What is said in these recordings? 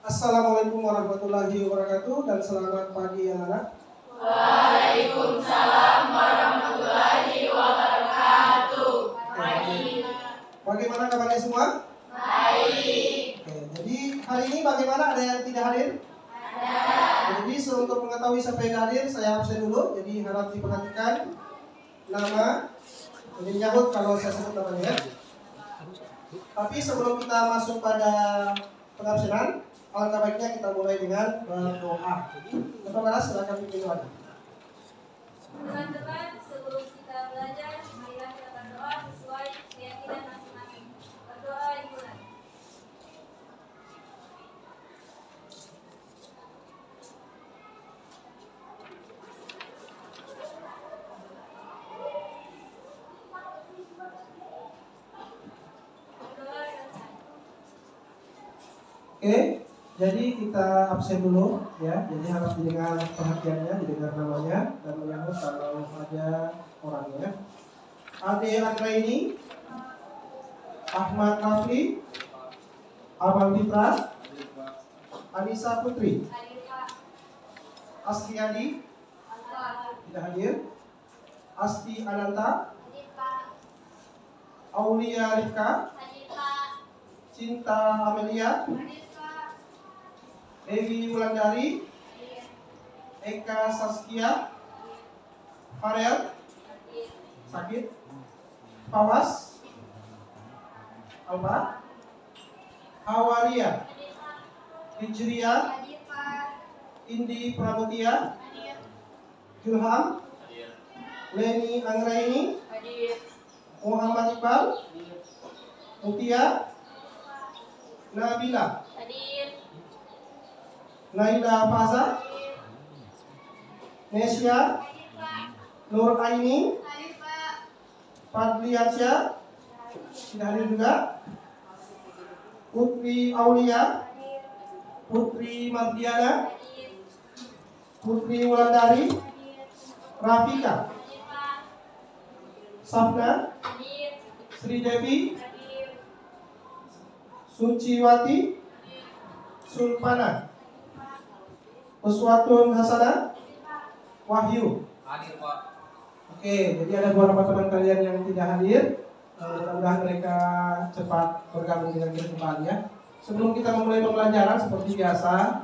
Assalamualaikum warahmatullahi wabarakatuh dan selamat pagi anak-anak. Waalaikumsalam warahmatullahi wabarakatuh. Pagi. Bagaimana kabarnya semua? Baik. Oke, jadi hari ini bagaimana, ada yang tidak hadir? Ada. Jadi untuk mengetahui siapa yang hadir, saya absen dulu. Jadi harap diperhatikan nama. Jadi menyahut kalau saya sebut namanya. Tapi sebelum kita masuk pada pengabsenan, alangkah baiknya kita mulai dengan berdoa. Teman-teman, silakan pimpin doa. Teman-teman, sebelum kita belajar, marilah kita berdoa sesuai keyakinan masing-masing. Berdoa dimulai. Berdoa selesai. Oke, jadi kita absen dulu ya. Jadi harap didengar perhatiannya, didengar namanya dan menyambut kalau ada orangnya. Ade Andraini, Ahmad Rafli, Amal Fitra, Anissa Putri, Hadir Pak. Asriadi Pak. tidak hadir, Asti Ananta, Hadir Pak. Aulia Rifka, Hadir Pak. Cinta Amelia, Hadir Pak. Evi Wulandari, Hadir. Eka Saskia, Farel Hadir. sakit, Fawas, Alba, Hawaria, Hadir Pak. Hijriah, Hadir Pak. Indi Pramutia, Hadir. Julham, Leni Anggraini, Hadir. Muhammad Iqbal, Mutia, Nabila, Hadir. Naila Faza, Hadir. Nesya, Hadir Pak. Nur Aini, Hadir Pak. Fadliansya, tidak hadir juga, Putri Aulia, Hadir. Putri Mardiana, Hadir. Putri Wulandari, Hadir. Rafika, Hadir Pak. Safna, Hadir. Sri Devi, Hadir. Suciwati, Sulpana, Uswatun Hasanah, Wahyu. Hadir Pak. Oke, jadi ada beberapa teman kalian yang tidak hadir. Mudah-mudahan mereka cepat bergabung dengan kita kembali ya. Sebelum kita memulai pembelajaran seperti biasa,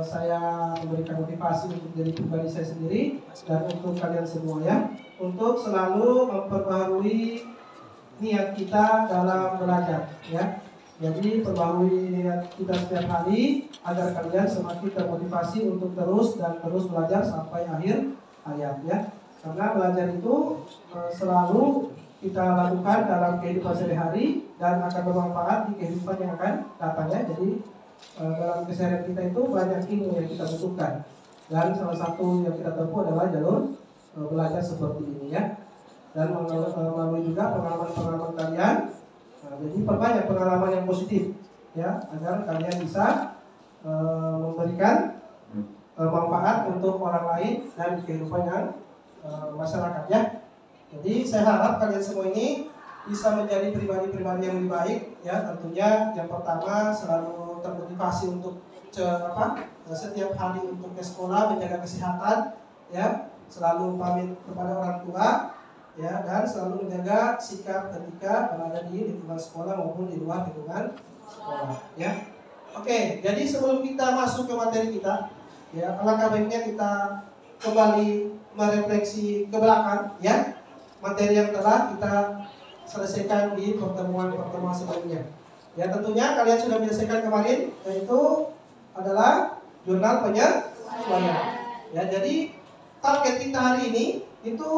saya memberikan motivasi untuk diri pribadi saya sendiri dan untuk kalian semua ya, untuk selalu memperbaharui niat kita dalam belajar ya. Jadi perbaharui niat kita setiap hari agar kalian semakin termotivasi untuk terus belajar sampai akhir hayat ya. Karena belajar itu selalu kita lakukan dalam kehidupan sehari-hari dan akan bermanfaat di kehidupan yang akan datang ya. Jadi dalam keseharian kita itu banyak ilmu yang kita butuhkan dan salah satu yang kita tempuh adalah jalur belajar seperti ini ya. Dan melalui juga pengalaman-pengalaman kalian. Jadi perbanyak pengalaman yang positif ya agar kalian bisa memberikan manfaat untuk orang lain dan kehidupan yang masyarakat ya. Jadi saya harap kalian semua ini bisa menjadi pribadi-pribadi yang lebih baik ya. Tentunya yang pertama selalu termotivasi untuk setiap hari untuk ke sekolah, menjaga kesehatan ya, selalu pamit kepada orang tua ya, dan selalu menjaga sikap ketika berada di lingkungan sekolah maupun di luar lingkungan sekolah ya. Oke, jadi sebelum kita masuk ke materi kita ya, alangkah baiknya kita kembali merefleksi ke belakang ya, materi yang telah kita selesaikan di pertemuan sebelumnya. Ya, tentunya kalian sudah menyelesaikan kemarin, yaitu adalah jurnal penyesuaian. Ya, jadi target kita hari ini itu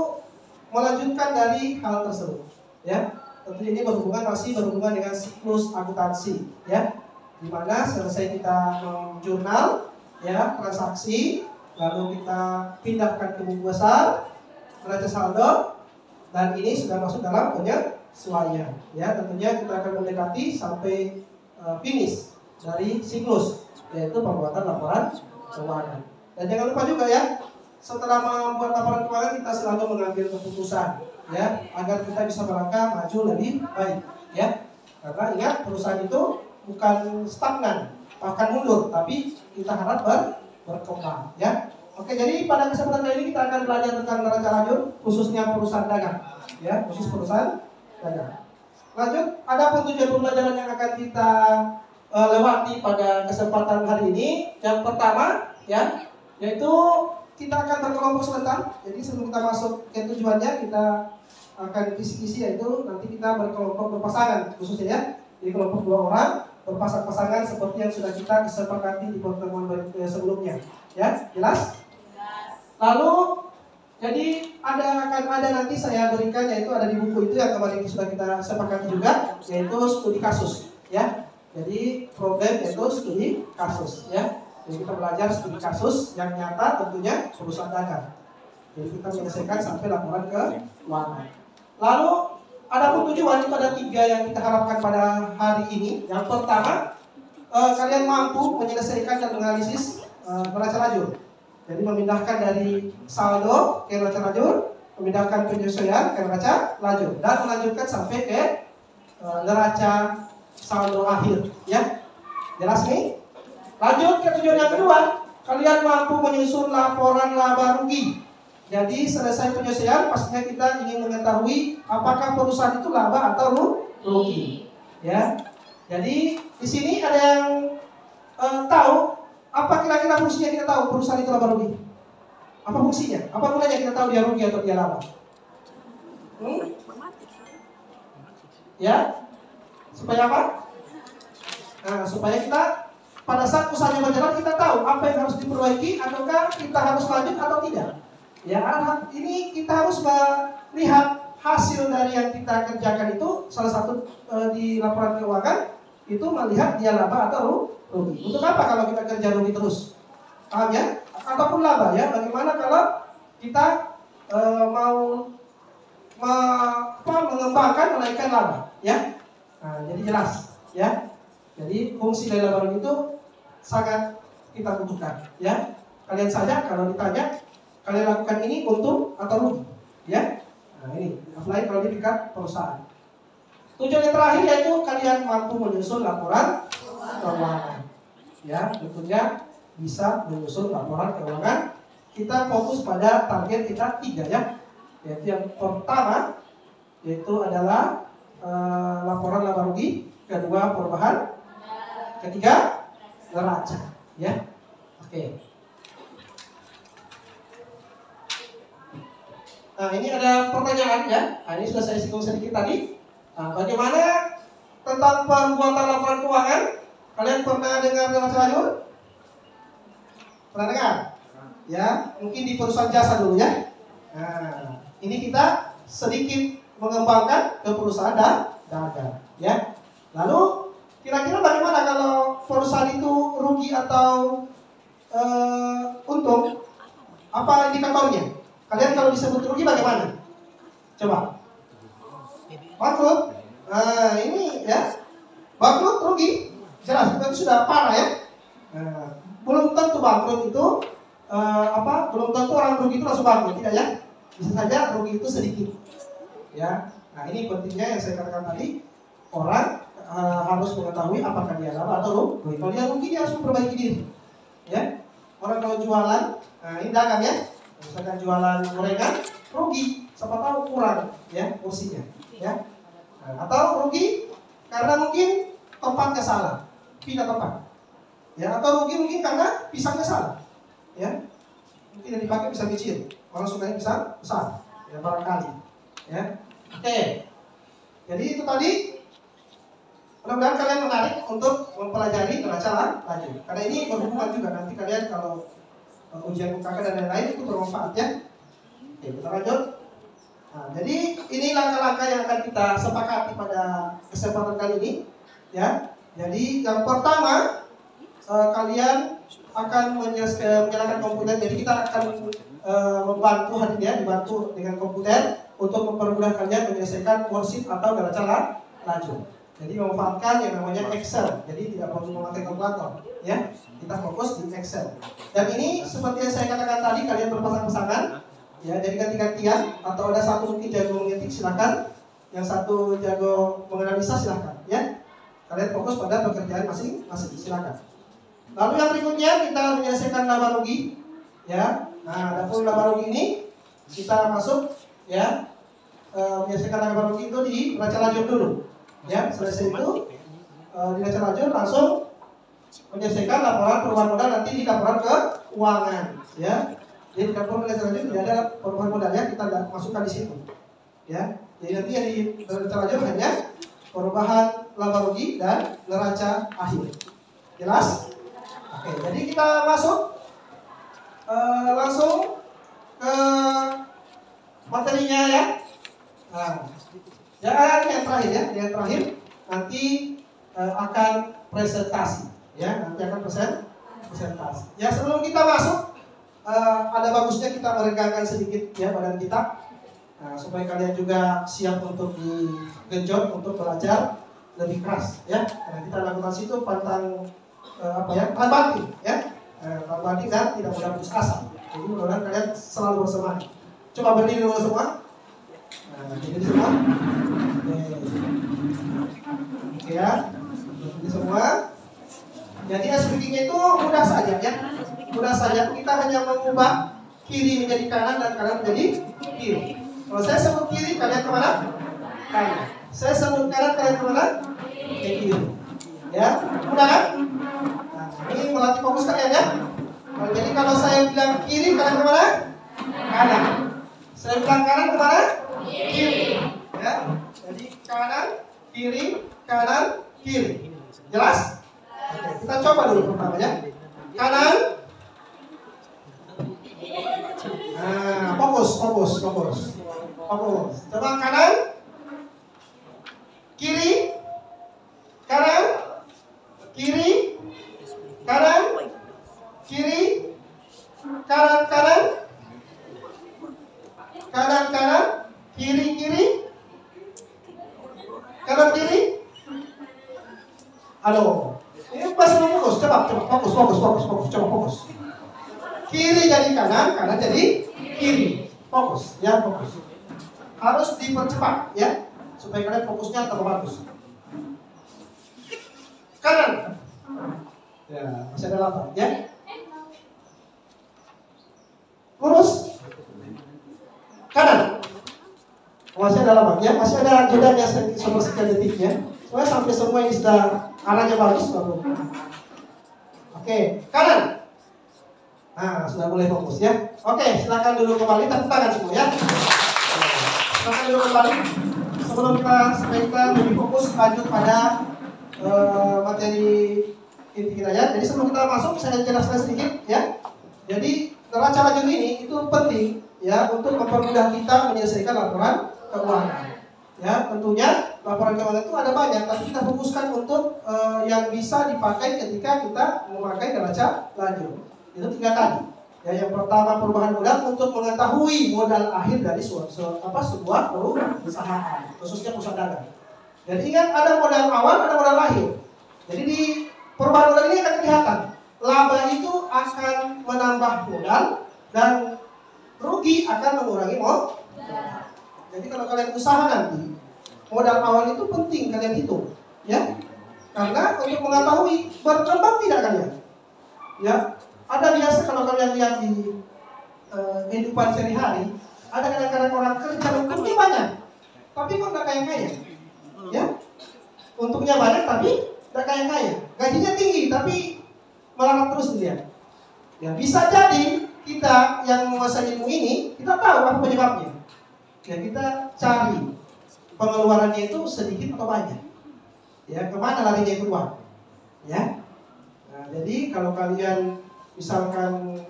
melanjutkan dari hal tersebut. Ya, tentunya ini masih berhubungan dengan siklus akuntansi. Ya, di mana selesai kita menjurnal, ya, transaksi, lalu kita pindahkan ke buku besar, neraca saldo, dan ini sudah masuk dalam penyesuaian. Ya, tentunya kita akan mendekati sampai finish dari siklus, yaitu pembuatan laporan keuangan. Dan jangan lupa juga ya, setelah membuat laporan keuangan kita selalu mengambil keputusan, ya, agar kita bisa melangkah maju lebih baik, ya. Karena ingat, perusahaan itu bukan stagnan, bahkan mundur, tapi kita harap berkembang, ya. Oke, jadi pada kesempatan kali ini kita akan belajar tentang neraca lajur, khususnya perusahaan dagang, ya, khusus perusahaan dagang. Lanjut, ada tujuan pembelajaran yang akan kita lewati pada kesempatan hari ini. Yang pertama, ya, yaitu kita akan berkelompok sebentar. Jadi sebelum kita masuk ke tujuannya, kita akan kisi-kisi, yaitu nanti kita berkelompok berpasangan, khususnya ya, di kelompok 2 orang berpasang-pasangan seperti yang sudah kita sepakati di pertemuan sebelumnya, ya, jelas? Lalu, jadi akan ada nanti saya berikan, yaitu ada di buku itu yang kemarin sudah kita sepakati juga, yaitu studi kasus, ya. Jadi problem yaitu studi kasus, ya. Jadi kita belajar studi kasus yang nyata, tentunya perusahaan dagang. Jadi kita menyelesaikan sampai laporan keuangan. Lalu ada tujuan pada 3 yang kita harapkan pada hari ini. Yang pertama, kalian mampu menyelesaikan dan menganalisis neraca lajur. Jadi memindahkan dari saldo ke neraca lajur, memindahkan penyesuaian ke neraca lajur, dan melanjutkan sampai ke neraca saldo akhir, ya. Jelas nih? Lanjut ke tujuan yang kedua, kalian mampu menyusun laporan laba rugi. Jadi selesai penyelesaian, pastinya kita ingin mengetahui apakah perusahaan itu laba atau rugi, ya. Jadi di sini ada yang tahu apa kira-kira fungsinya kita tahu perusahaan itu laba rugi? Apa fungsinya? Apa gunanya kita tahu dia rugi atau dia laba? Ya? Supaya apa? Nah, supaya kita pada saat usahanya berjalan kita tahu apa yang harus diperbaiki, ataukah kita harus lanjut atau tidak. Ya, ini kita harus melihat hasil dari yang kita kerjakan itu. Salah satu di laporan keuangan itu melihat dia laba atau rugi. Untuk apa kalau kita kerja rugi terus? Paham ya? Ataupun laba, ya. Bagaimana kalau kita mau mengembangkan, menaikkan laba, ya? Nah, jadi jelas, ya. Jadi fungsi dari laba rugi itu sangat kita butuhkan, ya. Kalian saja kalau ditanya, kalian lakukan ini untung atau rugi, ya. Nah, ini apply kalau di tingkat perusahaan. Tujuan yang terakhir yaitu kalian mampu menyusun laporan keuangan, ya. Tentunya bisa menyusun laporan keuangan. Kita fokus pada target kita 3, ya. Yaitu yang pertama yaitu adalah laporan laba rugi, kedua perubahan, ketiga neraca, ya. Oke. Nah, ini ada pertanyaan, ya. Nah, ini sudah saya singgung sedikit tadi. Nah, bagaimana tentang pembuatan laporan keuangan? Kalian pernah dengar neraca lajur? Pernah dengar? Ya, mungkin di perusahaan jasa dulu, ya. Nah, ini kita sedikit mengembangkan ke perusahaan dagang, ya. Lalu kira-kira bagaimana kalau perusahaan itu rugi atau untung? Apa indikatornya? Kalian kalau disebut rugi bagaimana? Coba. Bangkrut. Nah, ini ya. Bangkrut rugi. Jelas, itu sudah parah, ya. Nah, belum tentu bangkrut itu belum tentu orang rugi itu langsung bangkrut, tidak, ya. Bisa saja rugi itu sedikit. Ya. Nah, ini pentingnya yang saya katakan tadi. Orang harus mengetahui apakah dia laba atau rugi. Kalau dia rugi, dia harus memperbaiki diri. Ya. Orang kalau jualan, nah ini dagang, ya. Misalkan jualan gorengan, rugi, siapa tahu kurang, ya, porsinya, ya. Nah, atau rugi karena mungkin tempatnya salah, pindah tempat, ya. Atau rugi mungkin karena pisangnya salah, ya. Mungkin yang dipakai pisang kecil, orang sukanya pisang besar, ya, barangkali, ya. Oke. Jadi itu tadi. Mudah-mudahan kalian menarik untuk mempelajari neraca lajur. Karena ini berhubungan juga nanti kalian kalau ujian UKK dan lain-lain itu bermanfaat, ya. Oke, kita lanjut. Nah, jadi ini langkah-langkah yang akan kita sepakati pada kesempatan kali ini, ya. Jadi yang pertama kalian akan menyalakan komputer. Jadi kita akan membantu hadirnya, dibantu dengan komputer untuk mempermudah kalian menyelesaikan worksheet atau neraca lajur. Jadi memanfaatkan yang namanya Excel. Jadi tidak perlu memakai kalkulator, ya. Kita fokus di Excel. Dan ini seperti yang saya katakan tadi, kalian berpasang-pasangan, ya. Jadi ganti-gantian, atau ada satu mungkin jago mengetik, silakan. Yang satu jago menganalisa, silakan, ya. Kalian fokus pada pekerjaan masing-masing. Silakan. Lalu yang berikutnya kita menyelesaikan laba rugi, ya. Nah, adapun laba rugi ini kita masuk, ya, menyelesaikan laba rugi itu di neraca lajur dulu, ya. Selesai itu di neraca lajur langsung menyelesaikan laporan perubahan modal nanti di laporan keuangan, ya. Jadi di laporan neraca lajur tidak ada perubahan modalnya, kita masukkan di situ, ya. Jadi nanti yang di neraca lajur hanya perubahan laba rugi dan neraca akhir. Jelas? Oke, jadi kita masuk langsung ke materinya, ya. Nah, yang terakhir, ya, yang terakhir nanti akan presentasi, ya, nanti akan presentasi. Ya, sebelum kita masuk, ada bagusnya kita meregangkan sedikit, ya, badan kita, supaya kalian juga siap untuk digenjot untuk belajar lebih keras, ya. Karena kita lakukan situ pantang tahan banting, ya, tahan banting dan tidak mudah putus asa. Jadi mudah-mudahan kalian selalu bersemangat. Coba berdiri dulu semua. Berdiri semua. Oke, ya, berdiri semua. Jadi speakingnya itu mudah saja, ya, mudah saja. Kita hanya mengubah kiri menjadi kanan dan kanan menjadi kiri. Kalau saya sebut kiri, kalian kemana? Kanan. Saya sebut kanan, kalian kemana? Ke kiri. Ya, mudah kan? Ini melatih fokus kalian, ya. Jadi kalau saya bilang kiri, kalian kemana? Kanan. Saya bilang kanan, kemana? Kiri. Ya. Jadi kanan, kiri, kanan, kiri. Jelas? Oke, kita coba dulu pertama, ya. Kanan. Nah, fokus. Coba kanan, kiri, kanan, kiri, kanan, kiri, kanan, kiri, kanan, kiri. Halo, ini masih belum fokus. Coba fokus. Coba fokus. Kiri jadi kanan, kanan jadi kiri. Fokus, ya, fokus. Harus dipercepat, ya, supaya kalian fokusnya tambah bagus. Kanan. Ya, masih ada 8, ya. Lurus. Kanan. Masih ada 8, ya. Masih ada jedanya sekian detik, ya. Soalnya sampai semua ini sudah arahnya bagus, baru. Oke, kanan. Nah, sudah mulai fokus, ya. Oke, silakan dulu kembali, tepuk tangan semua, ya. Silakan dulu kembali. Sebelum kita lebih fokus lanjut pada materi inti kita, ya. Jadi sebelum kita masuk, saya jelaskan sedikit, ya. Jadi neraca lajur ini itu penting, ya, untuk mempermudah kita menyelesaikan laporan keuangan. Ya, tentunya laporan keuangan itu ada banyak, tapi kita fokuskan untuk yang bisa dipakai ketika kita memakai neraca lajur. Itu 3 tadi. Ya, yang pertama perubahan modal untuk mengetahui modal akhir dari sebuah perusahaan, khususnya perusahaan dagang. Jadi ingat, ada modal awal, ada modal akhir. Jadi di perubahan modal ini akan kelihatan laba itu akan menambah modal dan rugi akan mengurangi modal. Jadi kalau kalian usaha nanti, modal awal itu penting kalian hitung, ya. Karena untuk mengetahui berkembang tidak kalian, ya. Ada biasa kalau kalian lihat di kehidupan sehari-hari, ada kadang-kadang orang kerja untungnya banyak, tapi kok nggak kaya-kaya, ya. Untungnya banyak tapi nggak kaya-kaya, gajinya tinggi tapi melarat terus dia. Ya, bisa jadi kita yang menguasai ilmu ini, kita tahu apa penyebabnya. Ya, kita cari pengeluarannya itu sedikit atau banyak. Ya, kemana larinya itu uang? Ya. Nah, jadi kalau kalian misalkan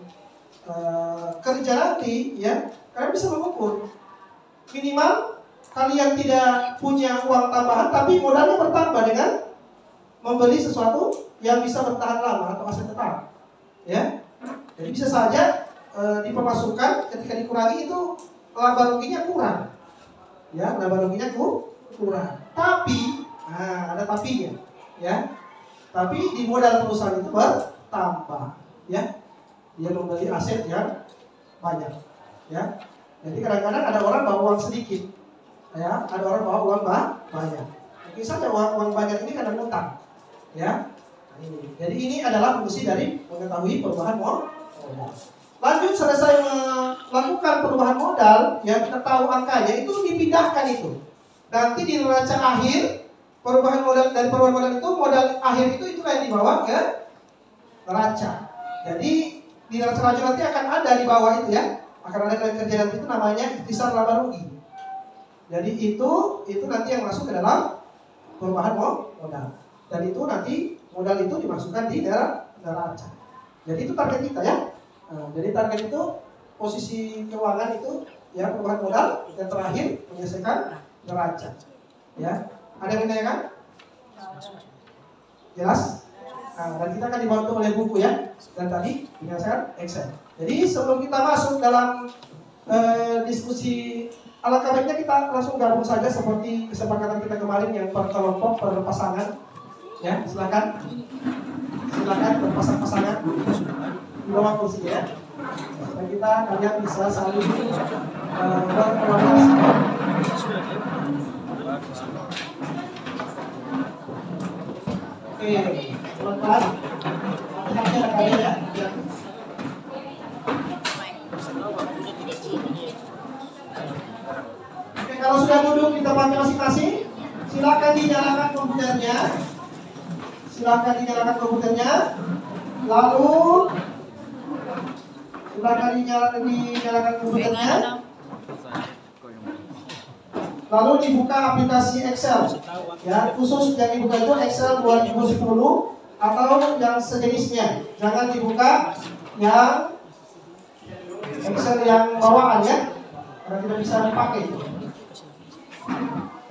kerja nanti, ya, kalian bisa mengukur minimal kalian tidak punya uang tambahan, tapi modalnya bertambah dengan membeli sesuatu yang bisa bertahan lama atau aset tetap. Ya, jadi bisa saja dipermasukkan ketika dikurangi itu laba ruginya kurang, ya, laba ruginya kurang. Tapi, ada tapinya, ya. Tapi di modal perusahaan itu bertambah, ya. Dia membeli aset yang banyak, ya. Jadi kadang-kadang ada orang bawa uang sedikit, ya. Ada orang bawa uang banyak. Mungkin saja uang banyak ini karena utang. Ya. Nah, ini. Jadi ini adalah fungsi dari mengetahui perubahan modal. Lanjut, selesai melakukan perubahan modal, ya kita tahu angkanya, itu dipindahkan itu. Nanti di neraca akhir perubahan modal, dari perubahan modal itu, modal akhir itu yang dibawa ke neraca. Jadi di neraca laju nanti akan ada di bawah itu ya, akan ada nilai kerja nanti itu namanya ikhtisar laba rugi. Jadi itu nanti yang masuk ke dalam perubahan modal. Dan itu nanti modal itu dimasukkan di neraca. Jadi itu target kita ya. Nah, jadi target itu posisi keuangan itu ya perubahan modal, dan terakhir menyelesaikan neraca. Ya, ada yang ditanyakan? Jelas? Nah, dan kita akan dibantu oleh buku ya, dan tadi menyelesaikan Excel. Jadi sebelum kita masuk dalam diskusi, alangkah baiknya kita langsung gabung saja seperti kesepakatan kita kemarin yang per kelompok, per pasangan. Ya, silakan berpasang-pasangan di bawah kursi ya. Supaya kalian bisa saling berkolaborasi. Oke, pelan-pelan. Hati-hati kalian ya. Oke, kalau sudah duduk di tempatnya masing-masing, silakan dinyalakan komputernya. Lalu silakan dinyalakan komputernya. Lalu dibuka aplikasi Excel. Ya, khusus yang dibuka itu Excel 2010 atau yang sejenisnya. Jangan dibuka yang Excel yang bawaan ya, karena tidak bisa dipakai.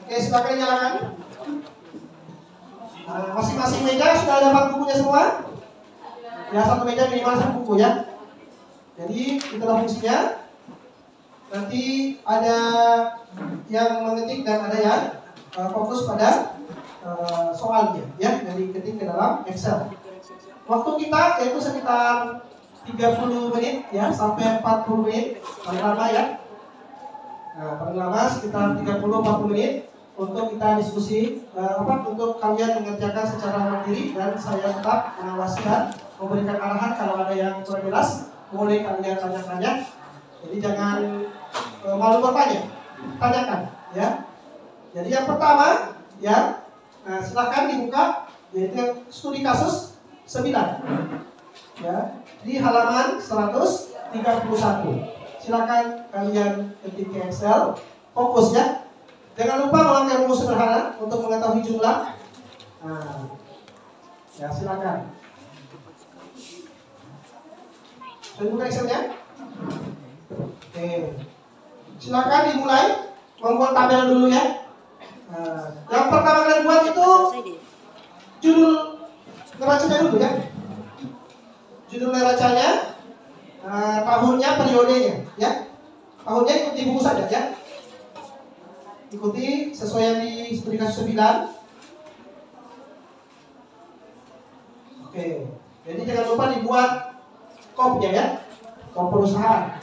Oke, silakan dinyalakan. Masing-masing meja sudah dapat bukunya semua? Ya, satu meja minimal satu buku ya. Jadi itulah fungsinya. Nanti ada yang mengetik dan ada yang fokus pada soalnya ya, jadi ketik ke dalam Excel. Waktu kita yaitu sekitar 30 menit ya sampai 40 menit paling lama ya. Nah, paling lama sekitar 30-40 menit untuk kita diskusi untuk kalian mengerjakan secara mandiri, dan saya tetap mengawasi dan memberikan arahan kalau ada yang kurang jelas boleh kalian tanya-tanya. Jadi jangan malu bertanya, tanyakan ya. Jadi yang pertama ya, silakan dibuka yaitu studi kasus 9 ya, di halaman 131. Silakan kalian ketik ke Excel, fokus ya. Jangan lupa memakai rumus sederhana untuk mengetahui jumlah. Nah, ya silakan. Sudah buka Excelnya? Oke. Silakan dimulai membuat tabel dulu ya. Nah, yang pertama kalian buat itu judul neracanya dulu ya. Judul neracanya, tahunnya, periodenya ya. Tahunnya ikuti buku saja ya. Ikuti sesuai yang di studi kasus 9. Oke. Jadi jangan lupa dibuat kopnya ya. Kop perusahaan.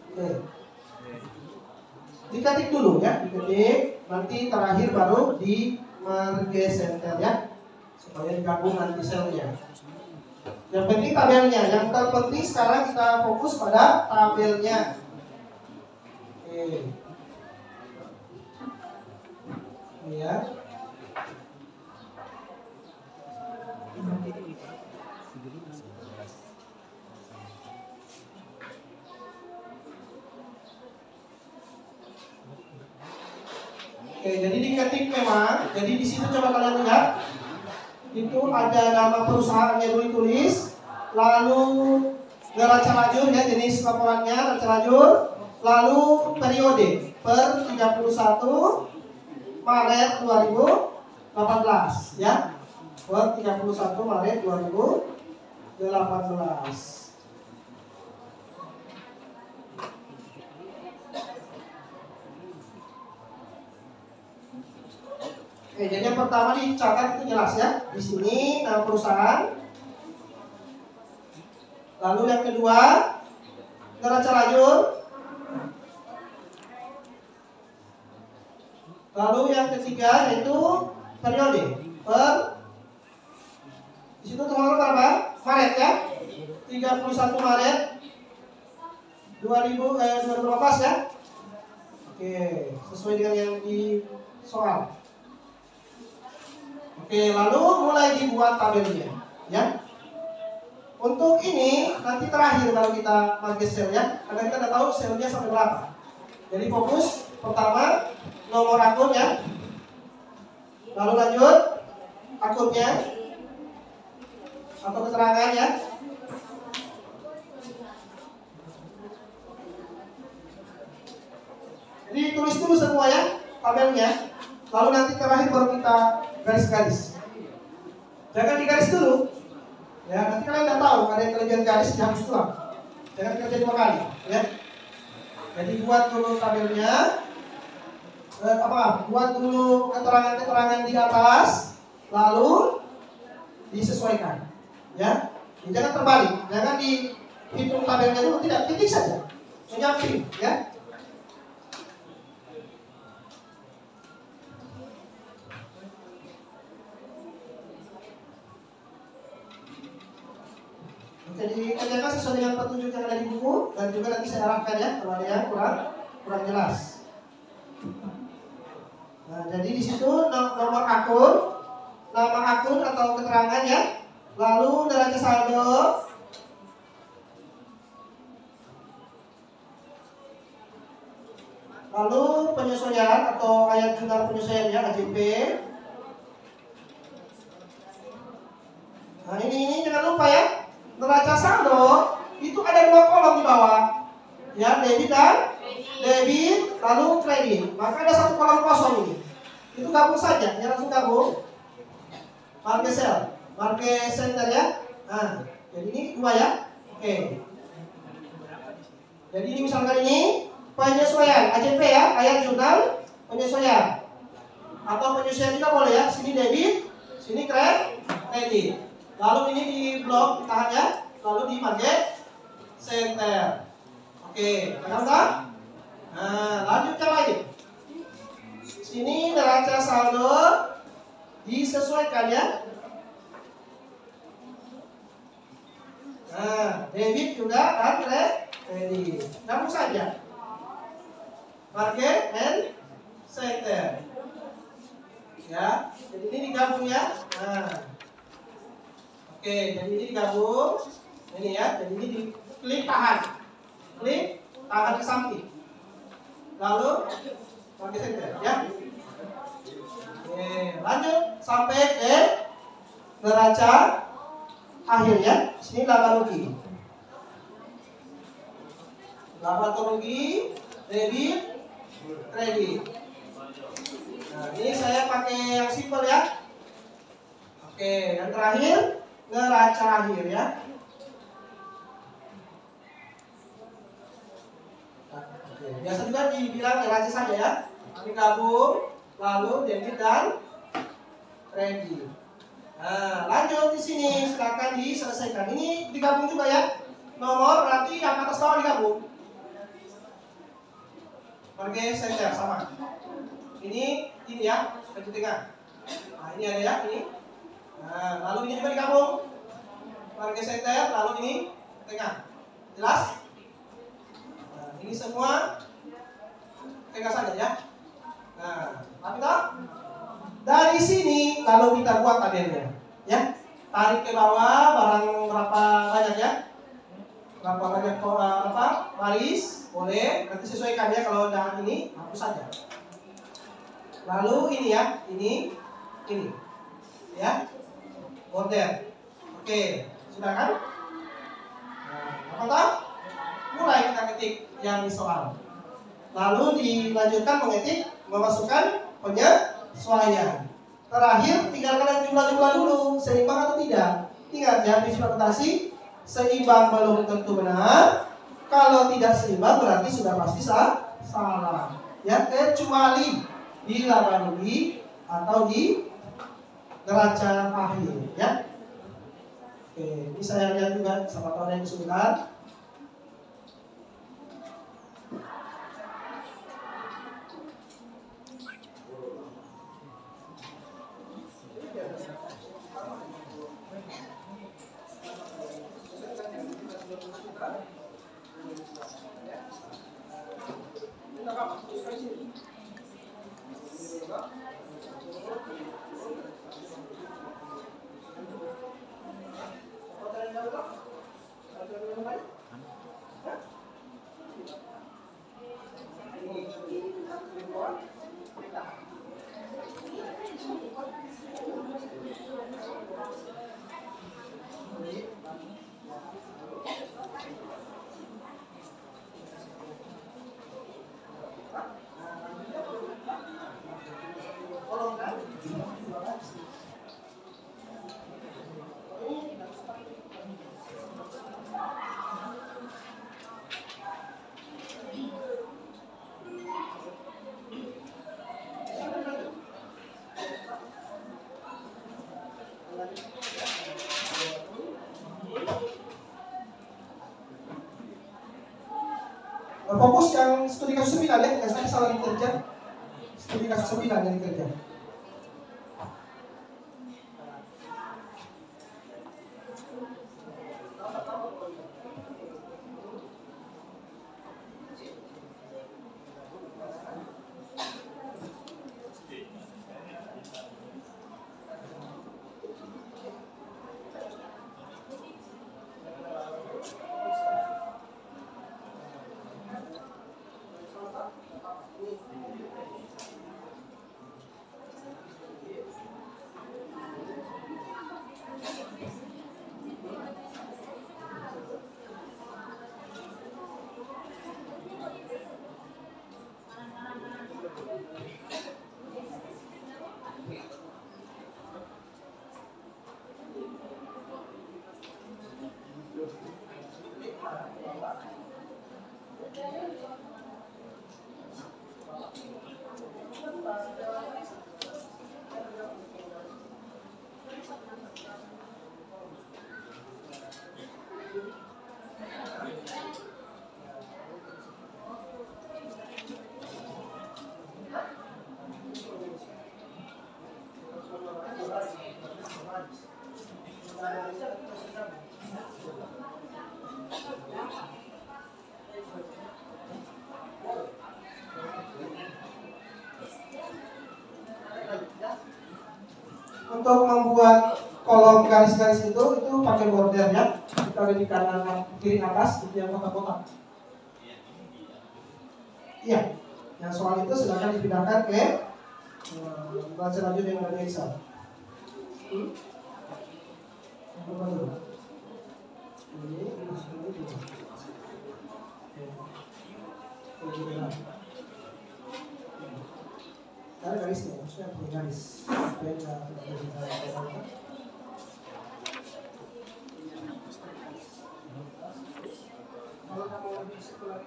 Oke. Diketik dulu ya, diketik. Nanti terakhir baru di marge center ya, supaya digabung nanti selnya. Yang penting tabelnya. Yang terpenting sekarang kita fokus pada tabelnya. Oke. Ya. Oke, jadi diketik memang. Jadi di situ coba kalian lihat. Itu ada nama perusahaannya dulu ditulis, lalu neraca lajur ya, jenis laporannya neraca lajur, lalu periode per 31 Maret 2018 ya. Per 31 Maret 2018. Oke, jadi yang pertama dicatat itu jelas ya. Di sini nama perusahaan. Lalu yang kedua neraca lajur. Lalu yang ketiga yaitu periode. Di situ tanggal berapa? Maret ya. 31 Maret 2018 ya. Oke, sesuai dengan yang di soal. Oke, lalu mulai dibuat tabelnya ya. Untuk ini nanti terakhir kalau kita pakai sel ya, karena kita tidak tahu selnya sampai berapa. Jadi fokus pertama nomor akun ya, lalu lanjut akunnya atau keterangan ya. Jadi tulis dulu semua ya tabelnya, lalu nanti terakhir baru kita garis-garis. Jangan digaris dulu. Ya, nanti kalian tidak tahu ada yang kelebihan garis dihapus doang. Jangan kerja 2 kali, ya. Jadi buat dulu tabelnya, buat dulu keterangan-keterangan di atas, lalu disesuaikan, ya. Jadi jangan terbalik, jangan dihitung tabelnya dulu, tidak, titik saja, menyamping, ya. Jadi kerjakan sesuai dengan petunjuk yang ada di buku, dan juga nanti saya arahkan ya kalau ada yang kurang jelas. Nah, jadi di situ nomor akun, nama akun atau keterangan ya, lalu neraca saldo, lalu penyesuaian atau ayat jurnal penyesuaian ya, AJP. Nah ini jangan lupa ya. Neraca saldo itu ada 2 kolom di bawah, ya, debit dan debit, lalu kredit. Maka ada 1 kolom kosong ini. Itu gabung saja, ya langsung gabung. Marke sel, marke center ya. Nah, jadi ini 2 ya. Oke. Jadi ini misalkan ini penyesuaian AJP ya, ayat jurnal penyesuaian. Atau penyesuaian juga boleh ya. Sini debit, sini kredit. Lalu ini di blok ditahan ya, lalu di market center. Oke, paham tak? Nah, lanjutkan lagi. Sini neraca saldo disesuaikan ya. Nah, debit juga dan kredit. Gabung saja. Market and center. Ya, jadi ini digabung ya. Nah. Oke, jadi ini digabung, ini ya, jadi ini diklik tahan, klik tahan ke samping, lalu pakai center, ya. Oke, lanjut sampai ke neraca akhir ya. Sini laba rugi, debit, kredit. Nah, ini saya pakai yang simpel ya. Oke, yang terakhir neraca akhir ya. Oke, biasa juga dibilang neraca saja ya. Ini gabung, lalu debit dan kredit. Nah, lanjut di sini silakan diselesaikan. Ini digabung juga ya. Nomor berarti yang atas bawah digabung. Market center sama. Ini ya, di tengah. Nah, ini ada ya, ini. Nah, lalu ini juga digabung, market center, lalu ini tengah, jelas? Nah, ini semua tengah saja ya. Nah, tapi tak? Dari sini lalu kita buat tabelnya, ya. Tarik ke bawah barang berapa banyak ya? Berapa banyak baris, boleh. Nanti sesuaikan ya, kalau jangan ini hapus saja. Lalu ini ya, ini, ya. Border. Oke, sudah kan? Nah, apa tak? Mulai kita ketik yang di soal. Lalu dilanjutkan mengetik, memasukkan penyesuaian. Terakhir tinggal kalian jumlah-jumlah dulu, seimbang atau tidak. Ingat ya, prinsip akuntansi, seimbang belum tentu benar. Kalau tidak seimbang berarti sudah pasti salah. Ya, kecuali di laba rugi atau di neraca akhir ya. Oke, ini saya lihat juga sama tahu yang kesulitan. Fokus yang studi kasus seminar ya, tidak sampai salah dikerja. Studi kasus seminar yang dikerja. Untuk membuat kolom garis-garis itu pakai border ya. Kita ada di kanan kiri atas itu yang kotak-kotak. Iya. Yang soal itu silakan dipindahkan ke baca lanjut yang ada di Excel. Ada garisnya, maksudnya punya garis. Supaya tidak terjadi. Kalau kamu lebih sekolah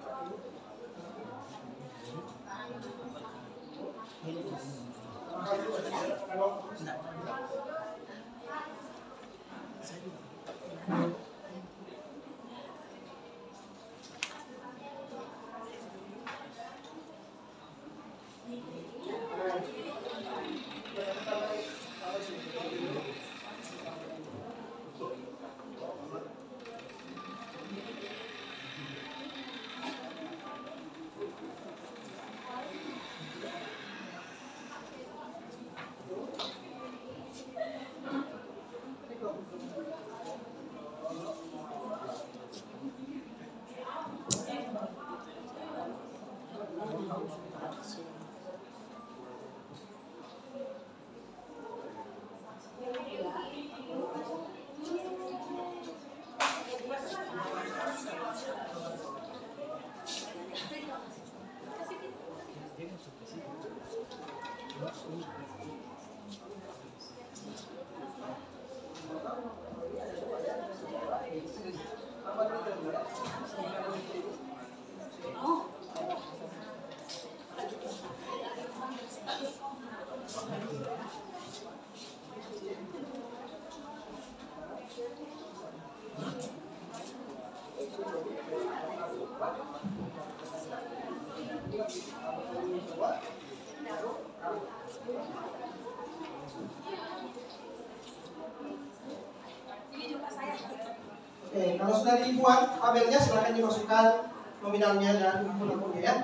Oke, kalau sudah dibuat tabelnya silakan dimasukkan nominalnya dan akun-akunnya ya.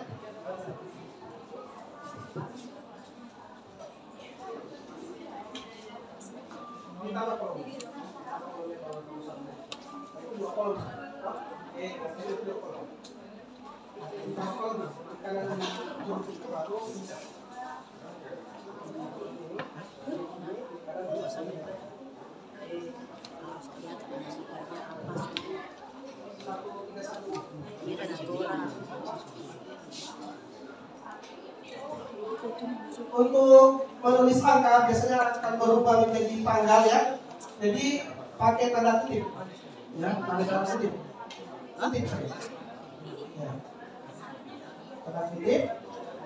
Ditambah kolom. Dua kolom. Oke, berarti dua kolom. Ditambah kolom. Karena untuk baru bisa. Untuk menulis angka biasanya akan berubah menjadi tanggal ya. Jadi pakai tanda kutip. Ya, pakai tanda kutip. Kutip saja. Ya. Tanda kutip.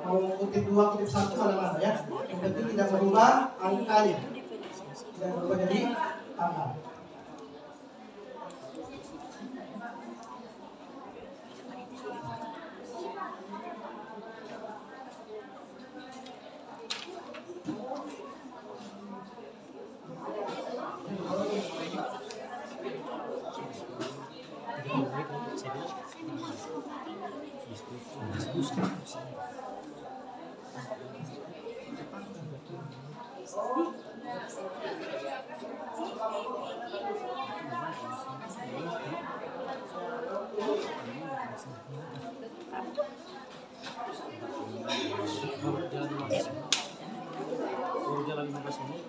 Mau kutip 2, kutip 1 mana-mana ya. Yang penting tidak berubah angkanya. Tidak berubah jadi tanggal. Jalan 15 menit.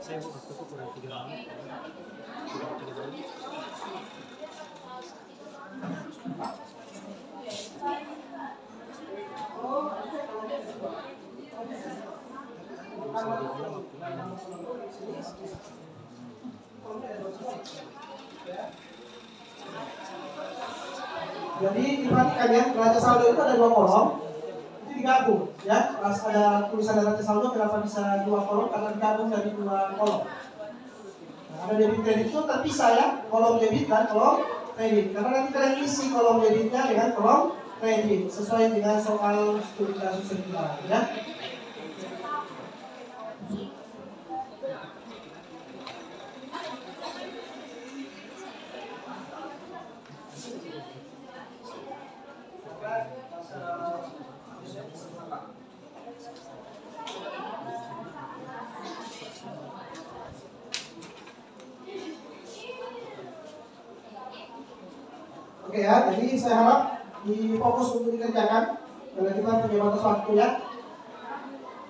Saya waktu itu kurang 3 menit. Jadi diperhatikan ya, neraca saldo itu ada 2 kolom. Itu digabung ya. Pas ada tulisan neraca saldo kenapa bisa 2 kolom? Karena digabung dari 2 kolom. Nah, ada debit kredit itu terpisah ya, kolom debit dan kolom kredit. Karena nanti kalian isi kolom debitnya dengan kolom kredit sesuai dengan soal studi kasus kita ya. Oke ya, jadi saya harap di fokus untuk dikerjakan karena kita punya batas waktu ya.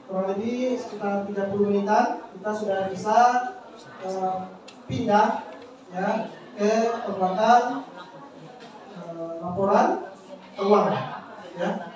Kurang lebih jadi sekitar 30 menitan kita sudah bisa pindah ya ke pembuatan laporan keuangan ya.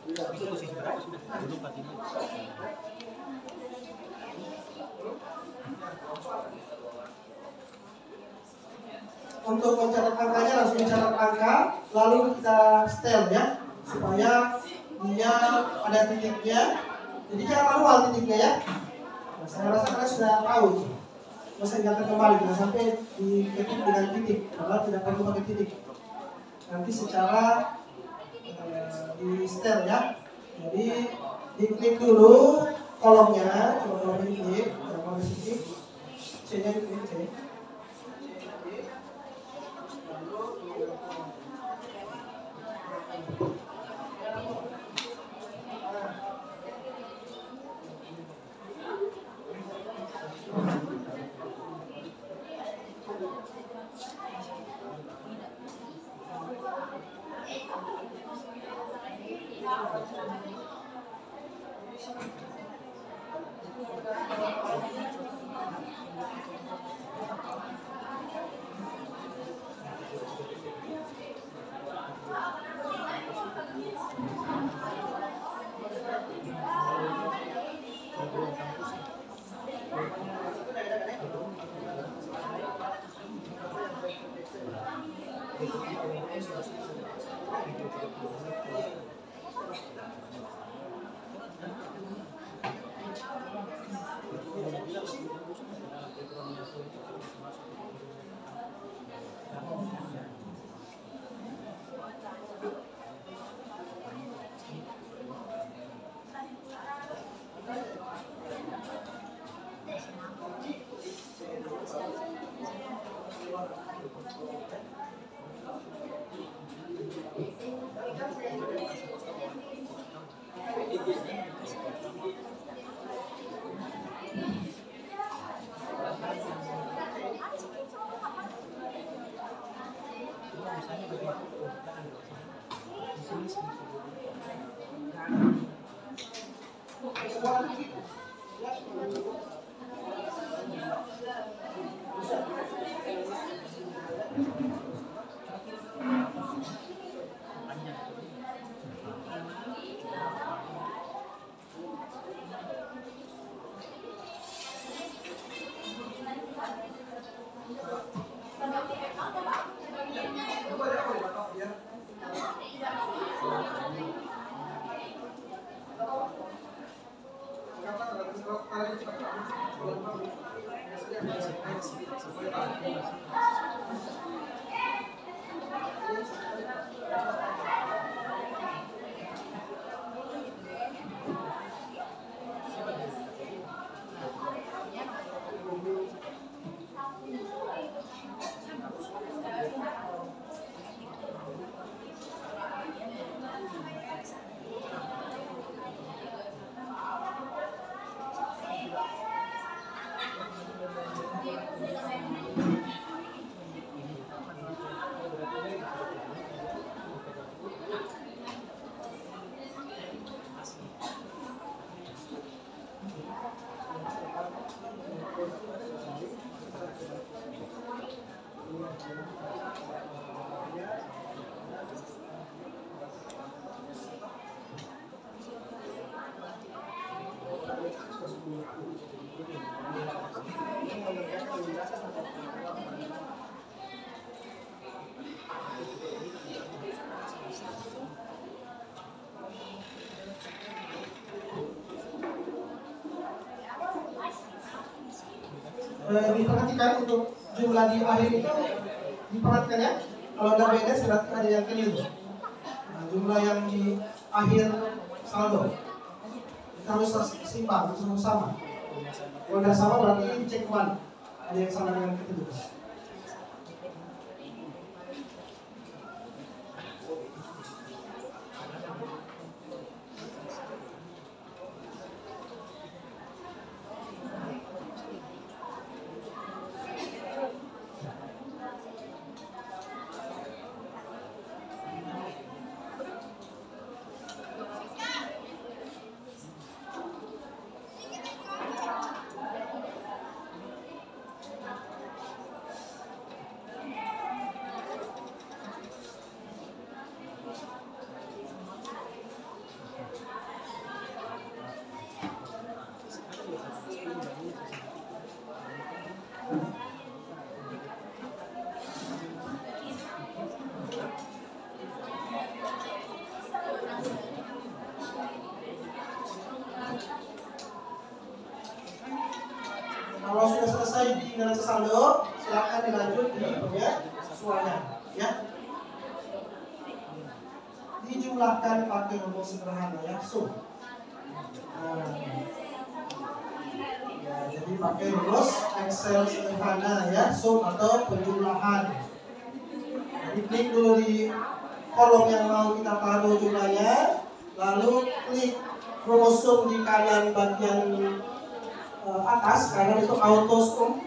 Itu posisi berapa sudah? Dulu 45. Untuk mencatat angkanya langsung mencatat angka, lalu kita setel ya, supaya dia ada titiknya. Jadi jangan manual titiknya ya. Nah, saya rasa kalian sudah tahu. Masa ingatkan kembali, jangan sampai diketik dengan titik, padahal tidak perlu pakai titik. Nanti secara di setel ya. Jadi diketik dulu kolomnya, coba kolom ini diketik, kolom titik, C-nya diketik C. Diperhatikan untuk jumlah di akhir itu diperhatikan ya. Kalau ada beda berarti ada yang keliru. Nah, jumlah yang di akhir saldo harus seimbang, harus sama. Kalau tidak sama berarti dicek kembali ada yang sama dengan ketiga. Kalau sudah selesai di neraca saldo, silakan dilanjut di bagian suaranya, ya. Dijumlahkan pakai rumus sederhana ya, sum. Ya, jadi pakai rumus Excel sederhana ya, sum atau penjumlahan. Jadi klik dulu di kolom yang mau kita taruh jumlahnya, lalu klik rumus sum di kanan bagian atas, karena itu auto sum.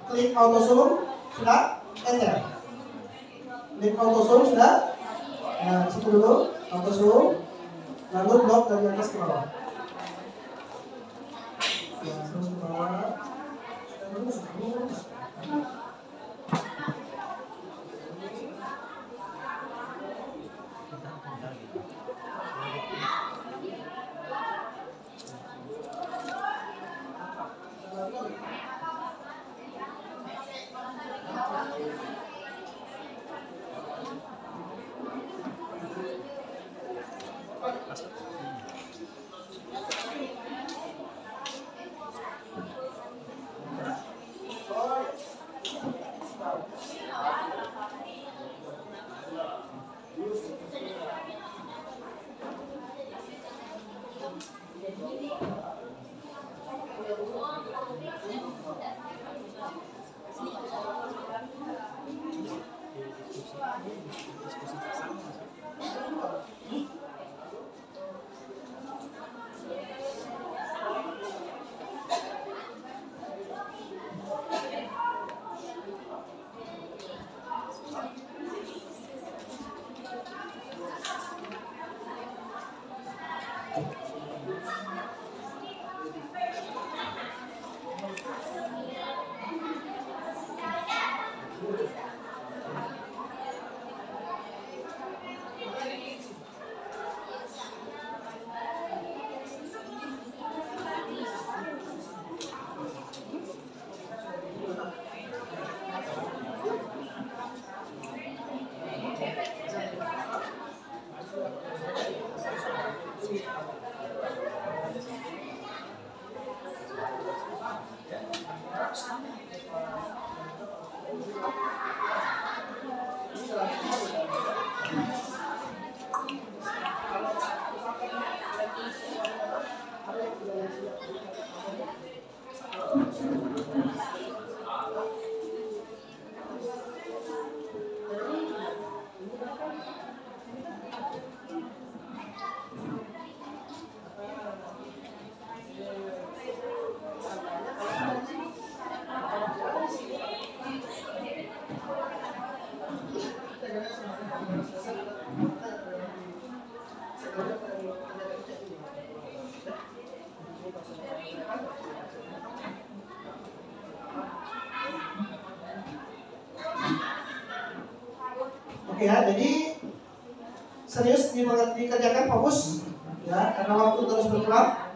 Klik auto sum, sudah enter. Klik auto sum sudah. Nah, situ dulu auto sum, lalu blok dari atas ke bawah. Ya, terus ke bawah. Terus. Oke ya, jadi serius dikerjakan, fokus ya, karena waktu terus berkurang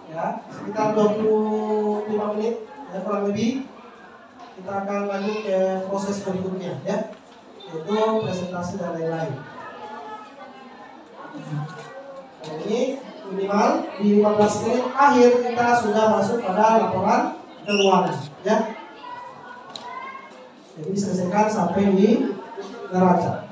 ya, sekitar 25 menit ya kurang lebih. Kita akan lanjut ke proses berikutnya ya, yaitu presentasi dan lain-lain. Nah, ini minimal di 15 menit akhir kita sudah masuk pada laporan keuangan ya. Jadi diselesaikan sampai di neraca.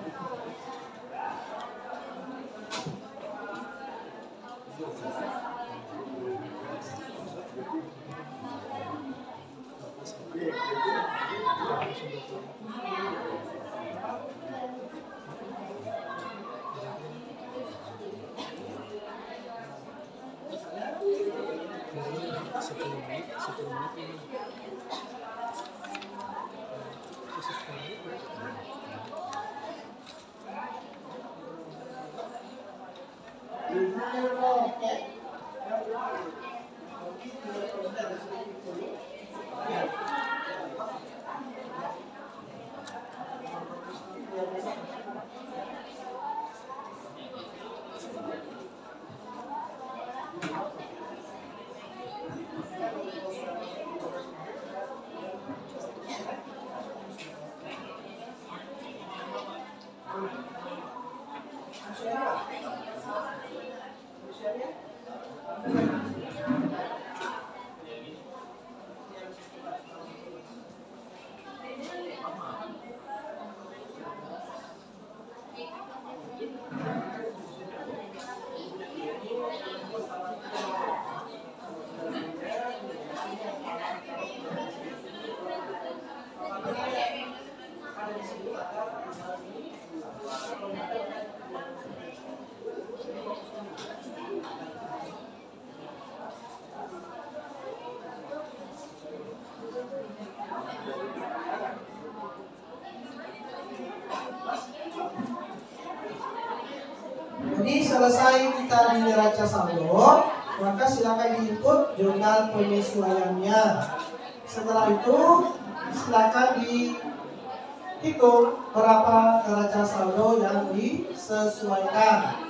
Jadi selesai kita di neraca saldo, maka silakan diikut jurnal penyesuaiannya. Setelah itu silakan dihitung berapa neraca saldo yang disesuaikan.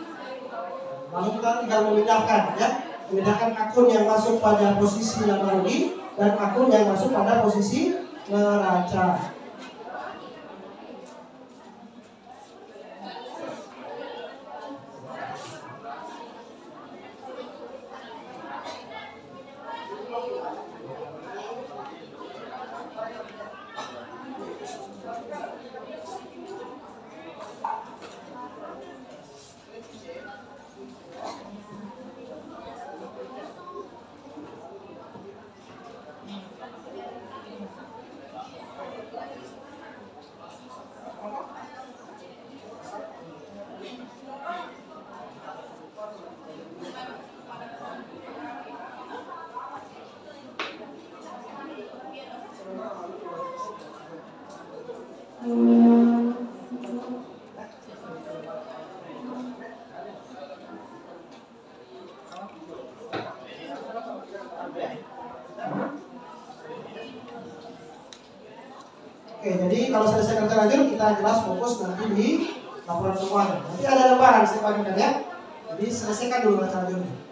Lalu kita tinggal memindahkan ya, memindahkan akun yang masuk pada posisi laba rugi dan akun yang masuk pada posisi neraca. Oke, jadi kalau selesai kerja lanjut kita jelas fokus nanti di laporan keuangan. Nanti ada lembaran saya bagikan ya. Jadi selesaikan dulu neraca lanjutnya.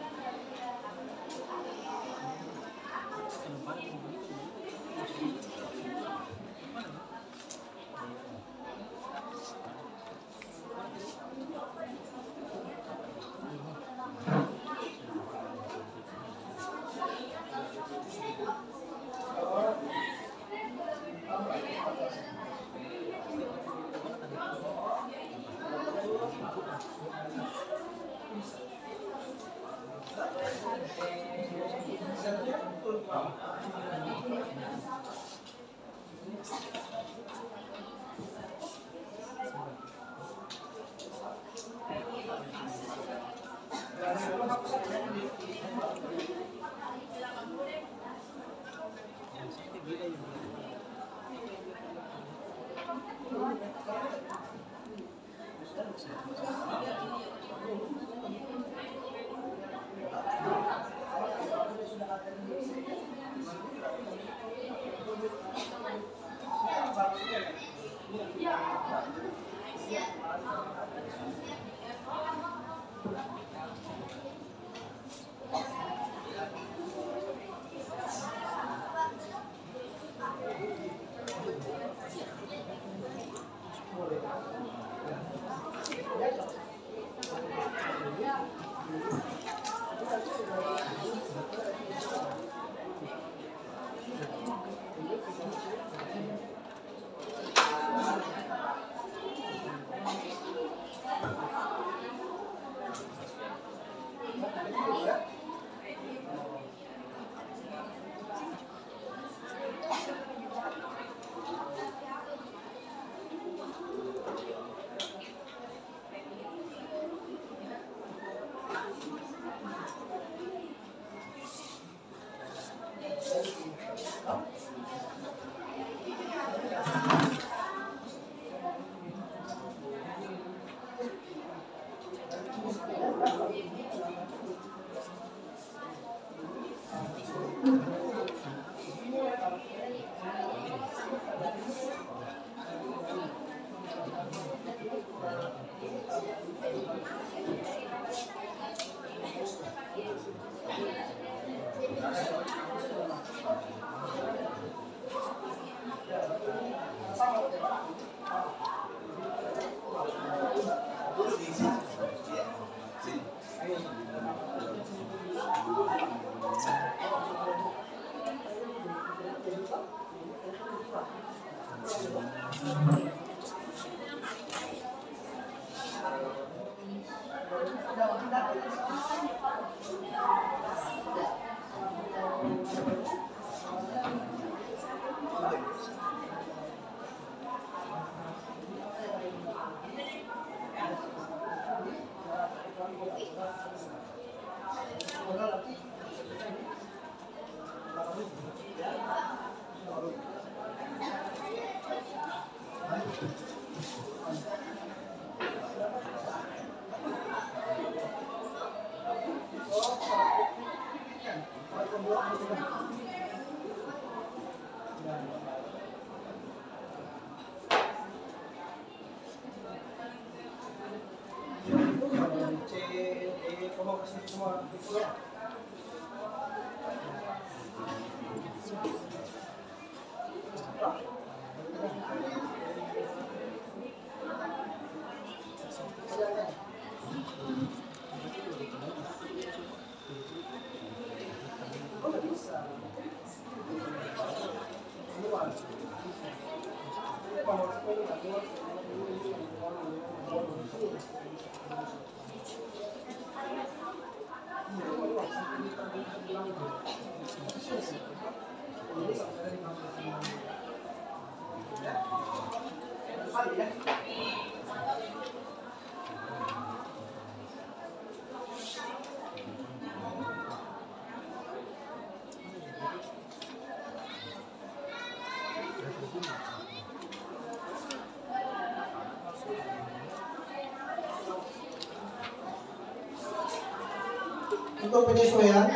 Untuk penyesuaian,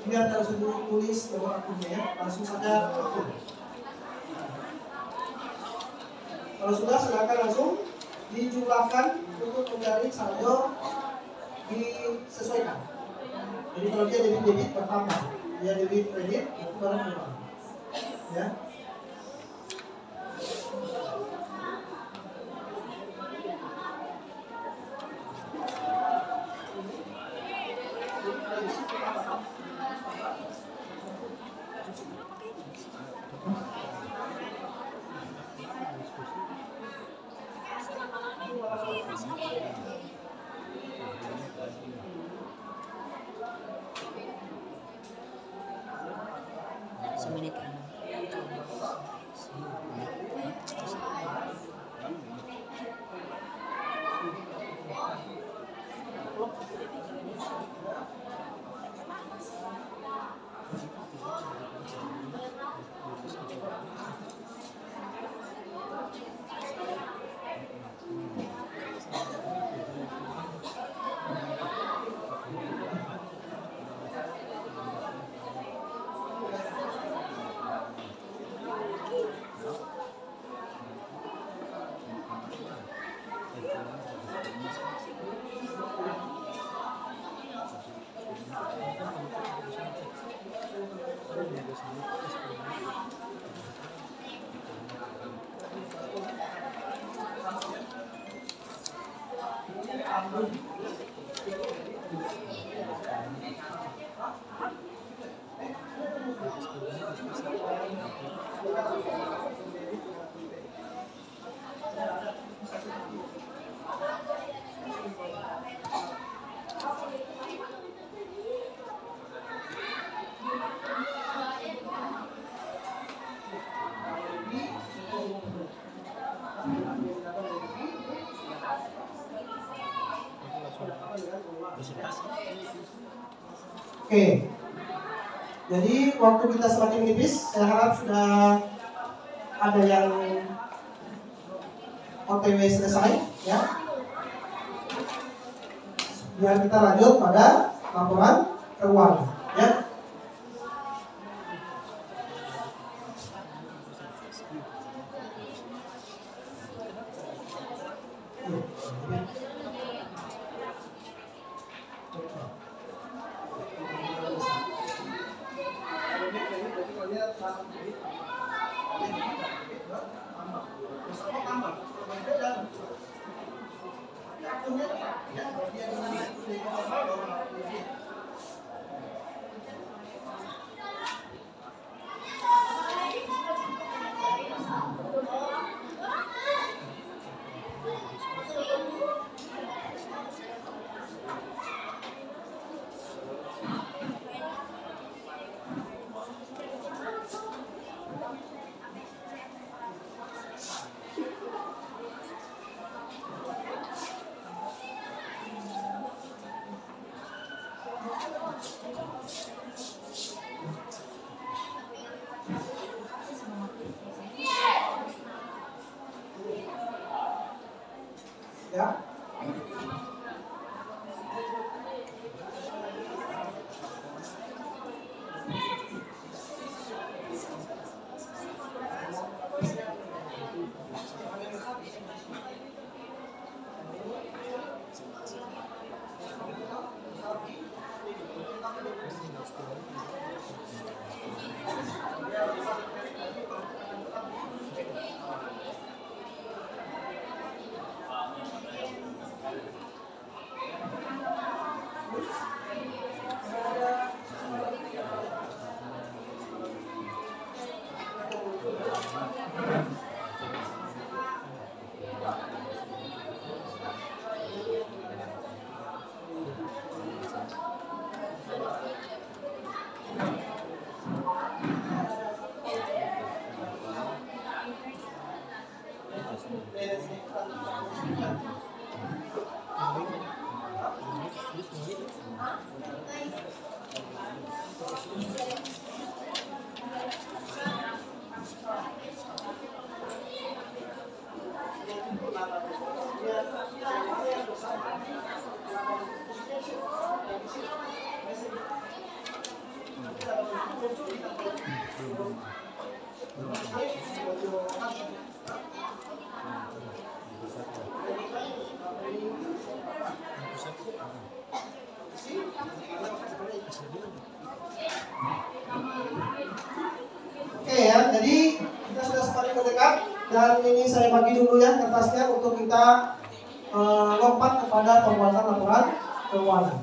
biar langsung tulis nomor akunnya ya, langsung saja akun. Kalau sudah, silakan langsung dijumlahkan untuk mencari saldo disesuaikan. Jadi kalau dia debit bertambah, dia debit kredit itu barang kurang. Ya. Semenit. Oke, jadi waktu kita semakin menipis, saya harap sudah ada yang OTW selesai, ya. Biar kita lanjut pada laporan keuangan, ya. Ya. Oke ya, jadi kita sudah semakin mendekat dan ini saya bagi dulu ya kertasnya untuk kita lompat kepada pembuatan laporan keuangan.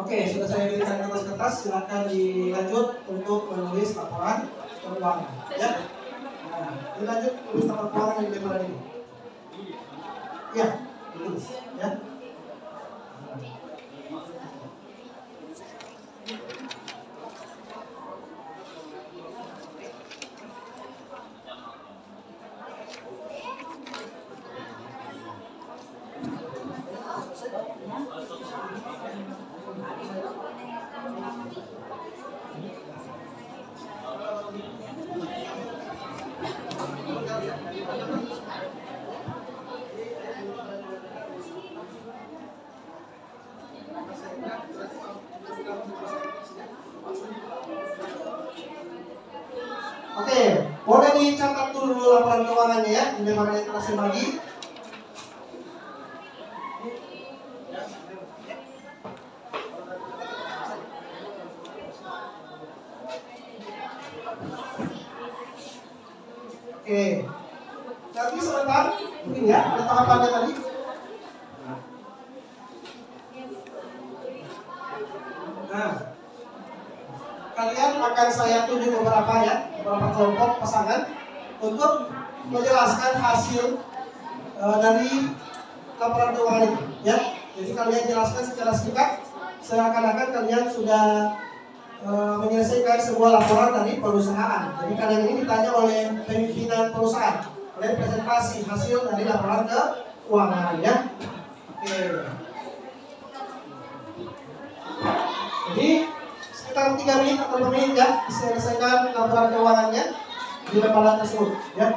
Oke, sudah saya berikan kertas-kertas, silakan dilanjut untuk menulis laporan keuangan. Ya. Nah, dilanjut tulis laporan keuangan yang dilempar ini. Ya, ditulis. Ya. Oke, boleh dicatat dulu laporan keuangannya ya, ini makanya telah saya bagi. Oke, nanti sebentar, mungkin ya, ada tahapannya tadi. Nah, kalian akan saya tunjuk beberapa ya, beberapa kelompok pasangan untuk menjelaskan hasil dari laporan keuangan itu ya. Jadi kalian jelaskan secara singkat seakan-akan kalian sudah menyelesaikan sebuah laporan dari perusahaan. Jadi kalian ini ditanya oleh pimpinan perusahaan, oleh presentasi hasil dari laporan keuangan ya. Oke. Jadi sekitar 3 menit atau 5 menit ya diselesaikan laporan keuangannya di lembaran tersebut ya.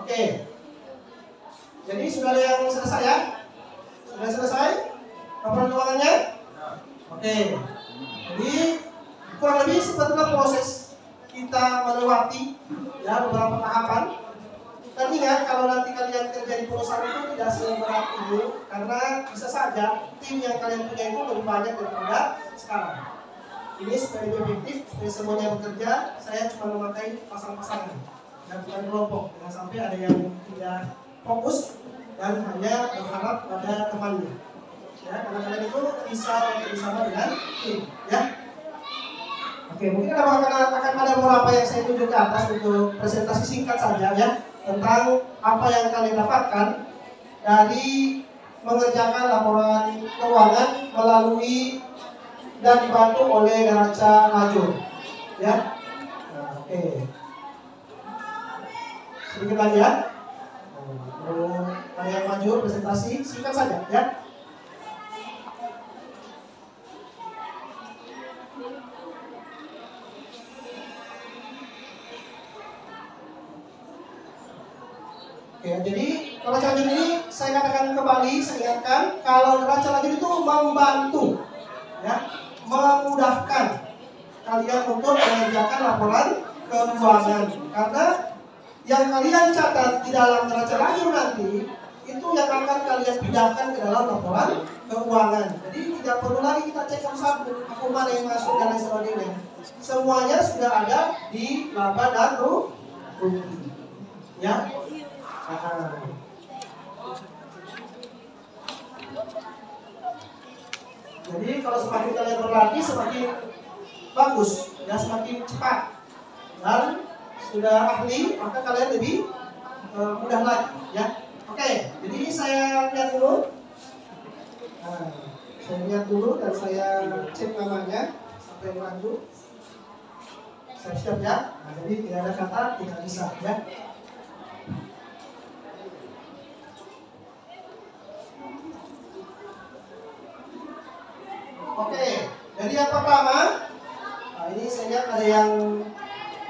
Oke. Jadi sudah ada yang selesai ya? Sudah selesai laporan keuangannya? Oke. Jadi kurang lebih sebetulnya proses kita melewati ya beberapa tahapan. Dan ingat kalau nanti kalian kerja di perusahaan itu tidak seberat ini, karena bisa saja tim yang kalian punya itu lebih banyak daripada sekarang. Ini supaya lebih efektif, supaya semuanya bekerja, saya cuma memakai pasang-pasangan dan bukan kelompok. Jangan sampai ada yang tidak fokus dan hanya berharap pada temannya. Ya, karena kalian itu bisa bersama dengan tim, ya. Oke, mungkin akan ada beberapa yang saya tunjuk ke atas untuk presentasi singkat saja ya tentang apa yang kalian dapatkan dari mengerjakan laporan keuangan melalui dan dibantu oleh neraca lajur, ya. Nah, oke. Sedikit lagi ya. Ada yang maju presentasi singkat saja, ya. Oke, jadi neraca lajur ini saya katakan kembali, saya ingatkan kalau neraca lajur itu membantu, ya, memudahkan kalian untuk mengerjakan laporan keuangan, karena yang kalian catat di dalam neraca lajur nanti itu yang akan kalian pindahkan ke dalam laporan keuangan. Jadi tidak perlu lagi kita cek satu aku mana yang masuk dan lain sebagainya. Semuanya sudah ada di laba dan rugi. Ya. Jadi kalau semakin kalian berlatih semakin bagus, ya semakin cepat dan sudah ahli, maka kalian lebih mudah lagi, ya. Oke, jadi saya lihat dulu. Nah, saya lihat dulu dan saya cek namanya sampai lanjut. Siap-siap ya. Nah, jadi tidak ada kata tidak bisa, ya. Oke, jadi yang pertama, nah ini saya lihat ada yang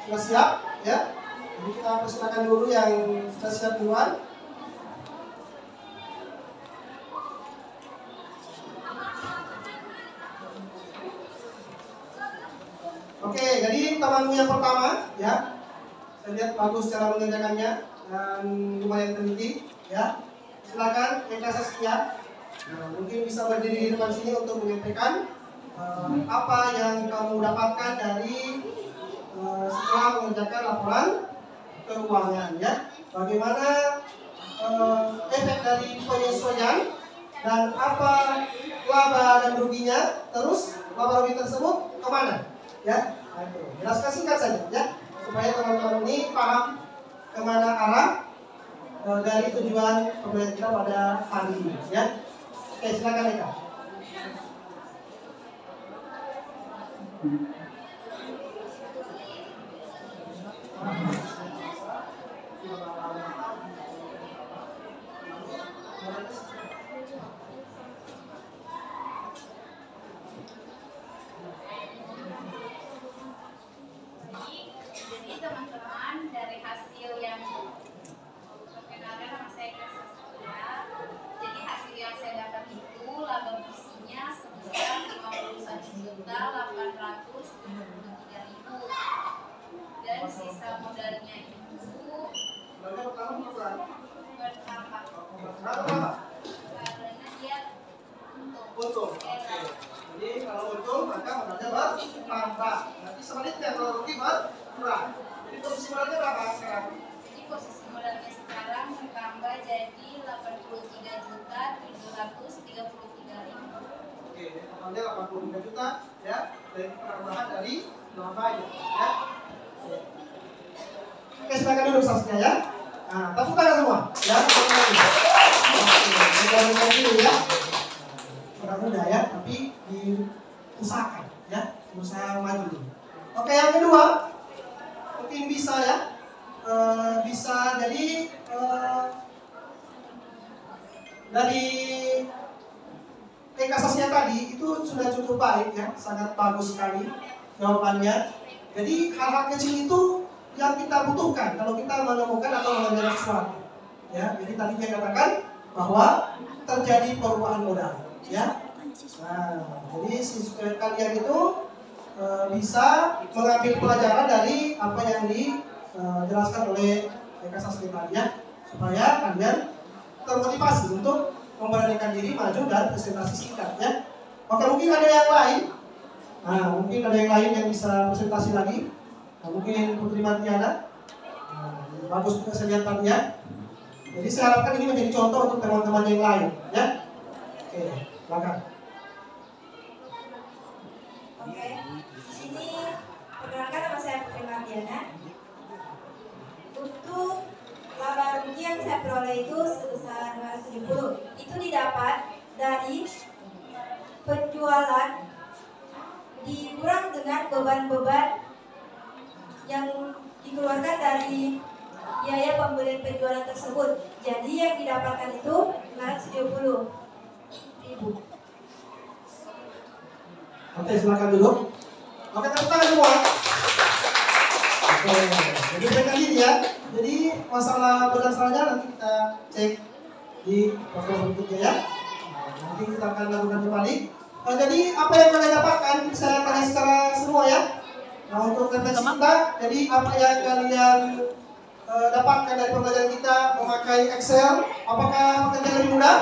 sudah siap, ya. Jadi kita persilakan dulu yang sudah siap duluan. Oke, jadi temanmu yang pertama, ya. Saya lihat bagus cara mengerjakannya dan lumayan teliti, ya. Silakan Eka Saskia. Nah, mungkin bisa berdiri di depan sini untuk menyampaikan apa yang kamu dapatkan dari setelah mengerjakan laporan keuangan, ya. Bagaimana efek dari penyesuaian dan apa laba dan ruginya, terus laba rugi tersebut kemana, ya. Nah, itu jelaskan singkat saja, ya, supaya teman-teman ini paham kemana arah dari tujuan pembelajaran kita pada hari ini, ya. Oke, silakan Eka. Jadi teman-teman, dari hasil yang perkenalkan nama saya Saskia. Jadi hasil yang saya dapat itu laba bersihnya sebesar 51.833.000 dan sisa modalnya itu bertambah karena dia Untung. Jadi kalau untung maka modalnya bertambah. Nanti sebaliknya kalau rugi berkurang. Jadi posisi modalnya berapa sekarang? Jadi posisi modalnya sekarang bertambah jadi 83.733.000. Oke, totalnya 83 juta, ya. Dan penambahan dari laba ini, ya. Oke, silakan duduk Saskia, ya. Nah, tepuk tangan semua, ya. Mudah-mudahan dulu, ya. Mudah-mudahan ya, tapi diusahakan, ya. Usaha maju dulu. Oke, yang kedua, mungkin bisa ya. Bisa jadi dari Saskia tadi itu sudah cukup baik, ya, sangat bagus sekali jawabannya. Jadi hal-hal kecil itu yang kita butuhkan kalau kita menemukan atau mengerjakan sesuatu, ya. Jadi tadi dia katakan bahwa terjadi perubahan modal, ya. Nah, jadi kalian itu bisa mengambil pelajaran dari apa yang dijelaskan oleh Eka Saskia tadi, ya, supaya kalian termotivasi untuk memberanikan diri maju dan presentasi singkat, ya. Oke, mungkin ada yang lain. Nah, mungkin ada yang lain yang bisa presentasi lagi. Nah, mungkin Putri Martiana. Nah, bagus juga saya lihat tadi, ya. Jadi saya harapkan ini menjadi contoh untuk teman-teman yang lain, ya. Oke, silakan. Oke, di sini perkenalkan nama saya Putri Martiana. Untuk laba rugi yang saya peroleh itu sebesar 270. Itu didapat dari penjualan dikurang dengan beban-beban yang dikeluarkan dari biaya pembelian penjualan tersebut. Jadi yang didapatkan itu 270.000. Oke, silakan duduk. Oke, tepuk tangan semua. Oke, jadi baik lagi ya. Jadi masalah berdasarnya nanti kita cek di program berikutnya, ya. Nah, nanti kita akan lakukan kembali. Jadi apa yang kalian dapatkan saya tanya secara semua, ya. Nah, untuk refleksi kita, jadi apa yang kalian dapatkan dari pembelajaran kita memakai Excel, apakah pekerjaan lebih mudah?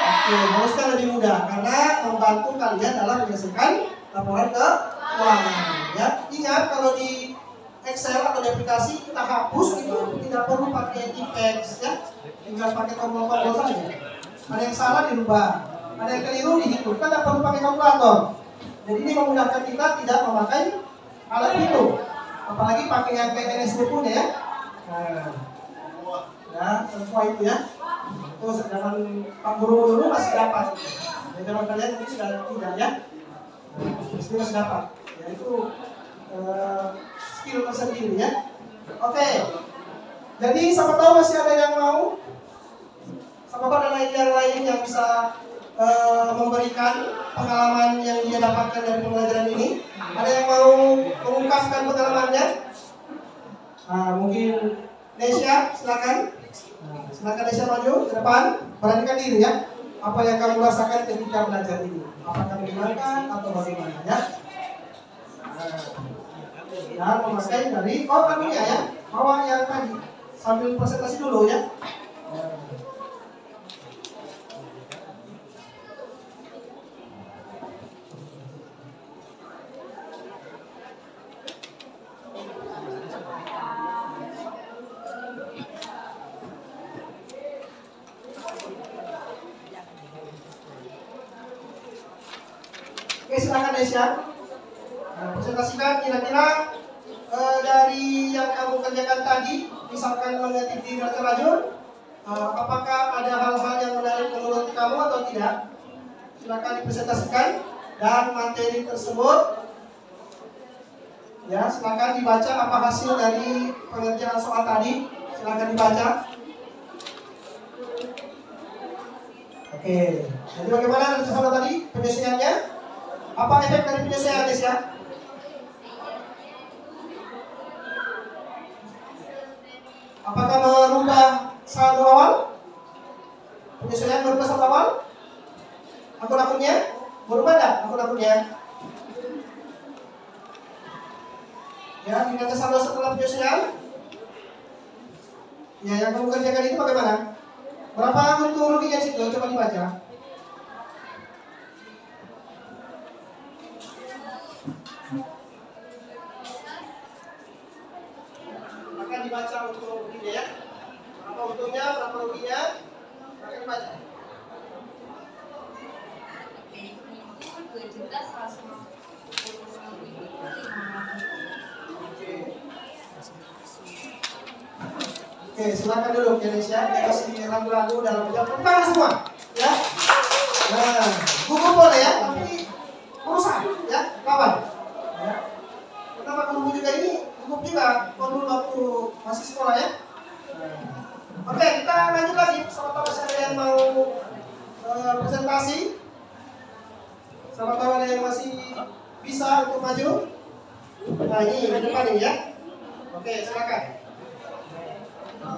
Oke, harusnya lebih mudah karena membantu kalian dalam menyelesaikan laporan keuangan. Ya, ingat kalau di Excel atau di aplikasi kita hapus itu tidak perlu pakai teks ya, tinggal pakai tombol-tombol saja. Ada yang salah dirubah, ada yang keliru dihitung, kita tidak perlu pakai kalkulator. Jadi ini memudahkan kita tidak memakai alat hitung, apalagi pakai yang kayak NS20 ya. Nah, ya semua itu ya. Itu zaman Pak Guru dulu masih dapat. Ya, zaman kalian mungkin sudah tidak ya. Mesti masih dapat. Ya itu skill tersendiri ya. Oke. Jadi siapa tahu masih ada yang mau? Siapa tahu ada yang lain yang bisa memberikan pengalaman yang dia dapatkan dari pembelajaran ini. Ada yang mau mengungkapkan pengalamannya? Mungkin Nesya, silakan. Silakan Nesya maju ke depan. Perhatikan diri ya. Apa yang kamu rasakan ketika belajar ini? Apakah menyenangkan atau bagaimana ya? Ya, memakai dari anunya ya. Bawa yang tadi. Sambil presentasi dulu ya. Oke, silakan Nesya. Presentasikan kira-kira dari yang kamu kerjakan tadi, misalkan mengetik di daftar lajur, apakah ada hal-hal yang menarik menurut kamu atau tidak? Silakan dipresentasikan dan materi tersebut. Ya, silakan dibaca apa hasil dari pengerjaan soal tadi. Silakan dibaca. Oke, jadi bagaimana soal tadi penyelesaiannya? Apa efek dari penyelesaian ya? Apakah merubah saldo awal? Penyesuaian merubah saldo awal? Akun-akunnya? Berubah tidak akun-akunnya? Ya, dengan saldo setelah penyesuaian? Ya, yang kamu kerjakan itu bagaimana? Berapa untung ruginya situ? Coba dibaca. Akan dibaca untung ruginya ya. Berapa untungnya, berapa ruginya? Akan dibaca. Oke, silakan dulu Indonesia. Kita kasih ragu-ragu dalam jam pertama semua, ya. Nah, gugur boleh ya, tapi urusan, ya, kawan. Ya. Pertama gugur juga ini, gugur juga. Kalau waktu masih sekolah ya. Oke, kita lanjut lagi. Sama tahu ada yang mau presentasi? Sama tahu ada yang masih bisa untuk maju? Nah ini di depan ini ya. Oke, silakan.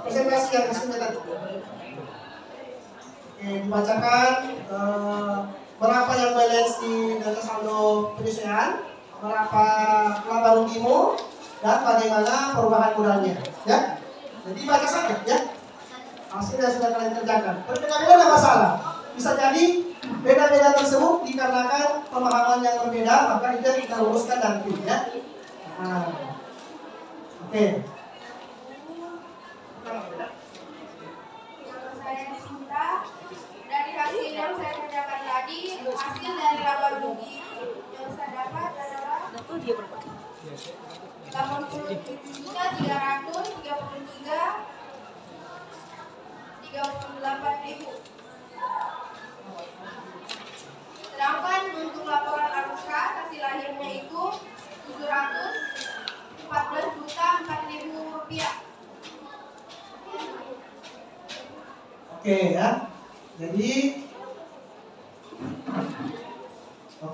Presentasi yang masih tadi. Oke, dibacakan berapa yang balance di data saldo penyesuaian, berapa laba rugimu, dan bagaimana perubahan modalnya, ya. Jadi baca saja, ya. Hasilnya sudah kalian kerjakan. Berbeda-beda tidak masalah. Bisa jadi beda-beda tersebut dikarenakan pemahaman yang berbeda, maka itu kita luruskan nanti, ya. Nah. Oke. Dari hasil yang saya kerjakan tadi, hasil dari laba rugi yang saya dapat adalah 80.333.38.000. Sedangkan untuk laporan arus kas hasil akhirnya itu 714.004.000 rupiah. Oke ya. Jadi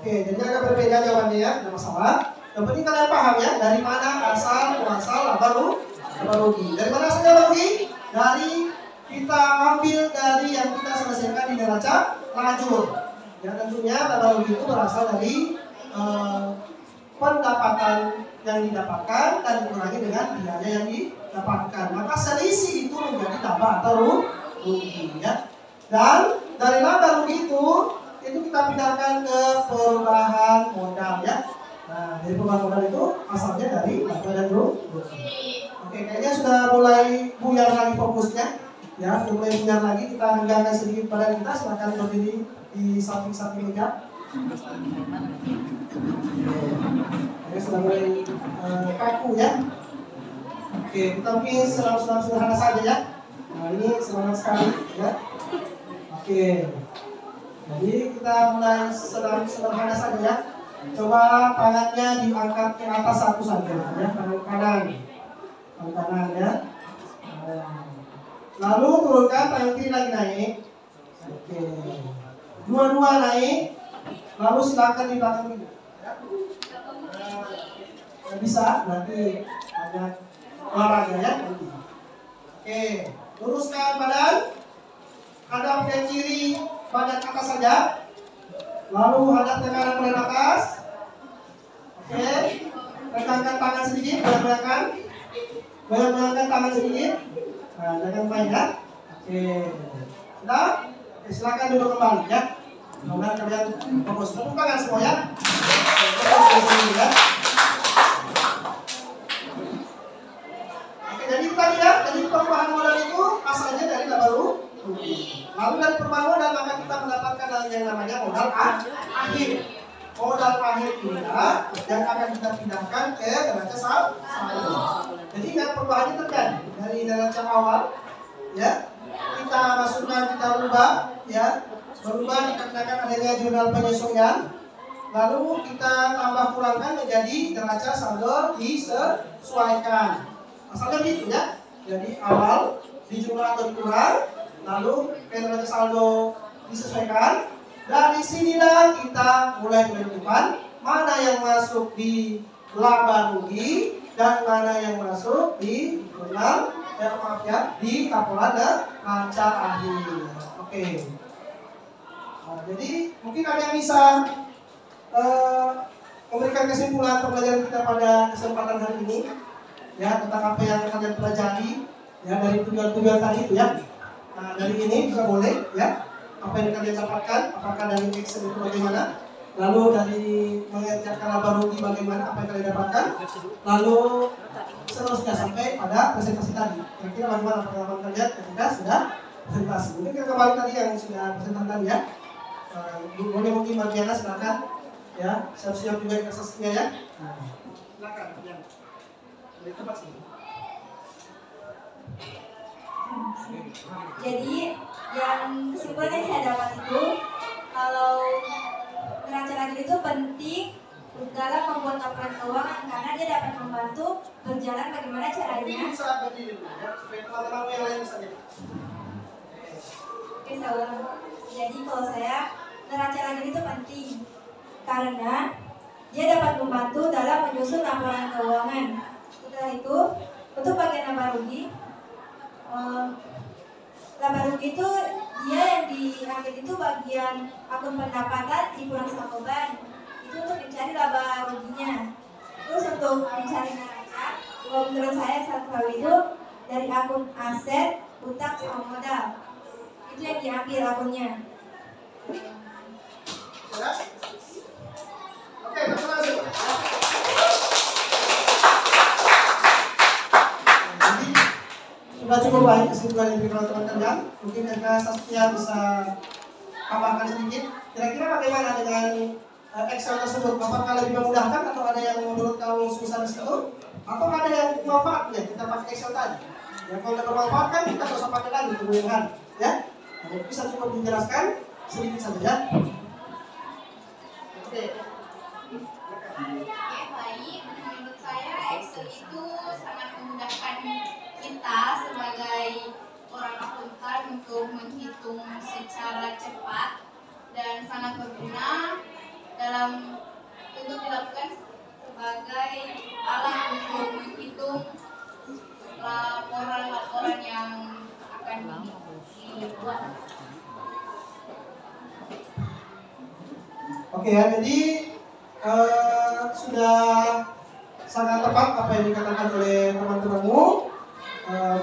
jadi agak berbeda jawabannya ya, tidak masalah. Yang penting kalian paham ya, dari mana asal muasal laba rugi. Dari mana asalnya laba rugi? Dari kita ambil dari yang kita selesaikan di neraca lajur. Ya tentunya laba rugi itu berasal dari pendapatan yang didapatkan dan dikurangi dengan biaya yang didapatkan. Maka selisih itu menjadi laba atau rugi ya. Dan dari laba rugi itu kita pindahkan ke perubahan modal ya. Nah, dari perubahan modal itu asalnya dari laba dan rugi. Oke, kayaknya sudah mulai buyar lagi fokusnya. Ya, sudah mulai buyar lagi. Kita renggangkan sedikit badan kita. Silakan berdiri di samping-samping meja. Oke, sudah mulai kaku ya. Oke, kita mungkin senang-senang sederhana saja ya. Nah, ini semangat sekali ya. Oke. Jadi kita mulai sederhana saja ya. Coba tangannya diangkat ke atas satu saja ya, tangan kanan. Tangan kanan ya. Lalu turunkan tangan kiri lagi naik. Oke. Dua-dua naik. Lalu silakan di belakang ini. Ya. Bisa nanti ada olahraga ya. Oke, luruskan badan. Hadap ke kiri, badan atas saja. Lalu hadap ke kanan, badan atas. Oke, regangkan tangan sedikit, goyang-goyangkan. Goyang-goyangkan tangan sedikit. Nah, jangan main ya. Oke, sudah. Oke, silakan duduk kembali ya. Mudah-mudahan kalian fokus. Tepuk tangan semua ya. Oke, jadi tadi ya, jadi perubahan modal itu asalnya dari laba rugi. Lalu dari perubahan modal maka kita mendapatkan yang namanya modal akhir. Modal akhir kita yang akan kita pindahkan ke neraca saldo. Jadi yang perubahannya terjadi dari neraca awal, ya kita masukkan, kita rubah, ya berubah dikarenakan adanya jurnal penyesuaian. Lalu kita tambah kurangkan menjadi neraca saldo disesuaikan. Asalnya gitu ya. Jadi awal dijumlah atau dikurang, lalu ke neraca saldo disesuaikan. Dari sinilah kita mulai menentukan mana yang masuk di laba rugi dan mana yang masuk di jurnal di laporan neraca akhir. Oke. Nah, jadi mungkin ada yang bisa memberikan kesimpulan pembelajaran kita pada kesempatan hari ini, ya tentang apa yang kalian pelajari, ya dari tujuan-tujuan tadi itu ya. Nah, dari ini juga boleh, ya apa yang kalian dapatkan, apakah dari Excel itu bagaimana, lalu dari mengerjakan laba rugi bagaimana, apa yang kalian dapatkan, lalu seterusnya sampai pada presentasi tadi. Kira-kira bagaimana pengalaman kalian ketika sudah presentasi? Mungkin kita kembali tadi yang sudah presentasi tadi ya. Boleh mungkin Mardiana silakan ya, siap-siap juga ekspresinya ya. Nah, silakan yang dari tempat sini. Jadi yang kesimpulan yang saya dapat itu, kalau neraca akhir itu penting dalam membuat laporan keuangan karena dia dapat membantu berjalan bagaimana caranya. Bisa berdiri dulu ya, supaya teman-teman yang lain bisa lihat. Oke, saya ulang. Jadi kalau saya, neraca akhir itu penting karena dia dapat membantu dalam menyusun laporan keuangan. Setelah itu, untuk bagian laba rugi, laba rugi itu dia yang diambil itu bagian akun pendapatan dikurang sama beban. Itu untuk mencari laba ruginya. Terus untuk mencari neraca, kalau menurut saya satu hal itu dari akun aset, utang sama modal. Itu yang diambil akunnya. Ya? Oke, terima kasih. Jadi sudah cukup baik kesimpulan yang diberikan teman-teman. Mungkin Eka Saskia bisa tambahkan sedikit. Kira-kira bagaimana dengan Excel tersebut? Apakah lebih memudahkan atau ada yang menurut kamu susah di situ? Atau ada yang manfaatnya kita pakai Excel tadi? Ya kalau tidak bermanfaat kan kita tidak usah pakai lagi kemudian, ya. Nah, bisa cukup dijelaskan sedikit saja ya. Oke. Oke, baik. Menurut saya Excel itu sangat memudahkan kita sebagai orang akuntan untuk menghitung secara cepat dan sangat berguna dalam untuk dilakukan sebagai alat untuk menghitung laporan-laporan yang akan dibuat. Oke ya, jadi sudah sangat tepat apa yang dikatakan oleh teman-temanmu.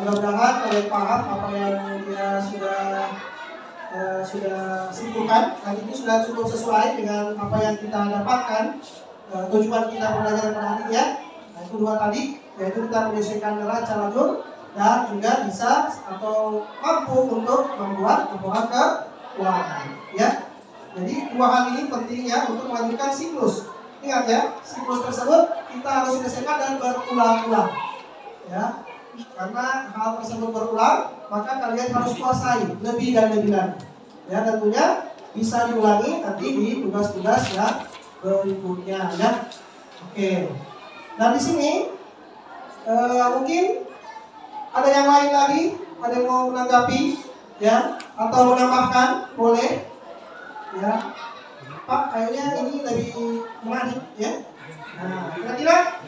Mudah-mudahan kalian paham apa yang dia sudah simpulkan, dan itu sudah cukup sesuai dengan apa yang kita dapatkan. Tujuan kita belajar pada hari ini ya. Nah, itu dua tadi, yaitu kita menyelesaikan neraca lajur dan juga bisa atau mampu untuk membuat laporan keuangan ya. Jadi dua hal ini penting ya untuk melanjutkan siklus. Ingat ya, siklus tersebut kita harus selesaikan dan berulang-ulang ya. Karena hal tersebut berulang, maka kalian harus kuasai lebih dan lebih lagi ya. Tentunya bisa diulangi nanti di tugas-tugas yang berikutnya ya. Oke. Nah di sini mungkin ada yang lain lagi, ada yang mau menanggapi ya atau menambahkan, boleh ya. Pak, kayaknya ini lebih menarik ya. Nah, kira-kira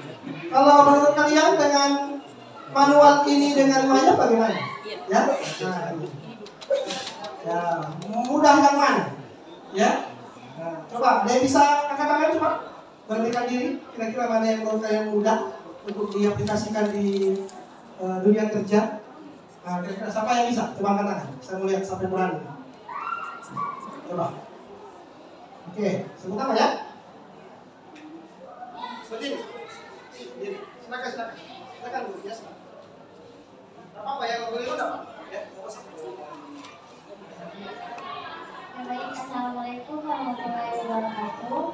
kalau menurut kalian dengan manual ini dengan Maya bagaimana? Ya. Nah, ya, mudah yang mana? Ya. Nah, coba, ada yang bisa angkat tangan coba? Berikan diri, kira-kira mana yang menurut kalian mudah untuk diaplikasikan di dunia kerja? Nah, kira-kira siapa yang bisa? Coba angkat tangan. Saya mau lihat sampai berani. Coba. Oke, sebut apa ya? Seperti ini. Silakan. Silakan Bu, ya. Apa yang boleh lu dapat? Ya, Baik, assalamualaikum warahmatullahi wabarakatuh.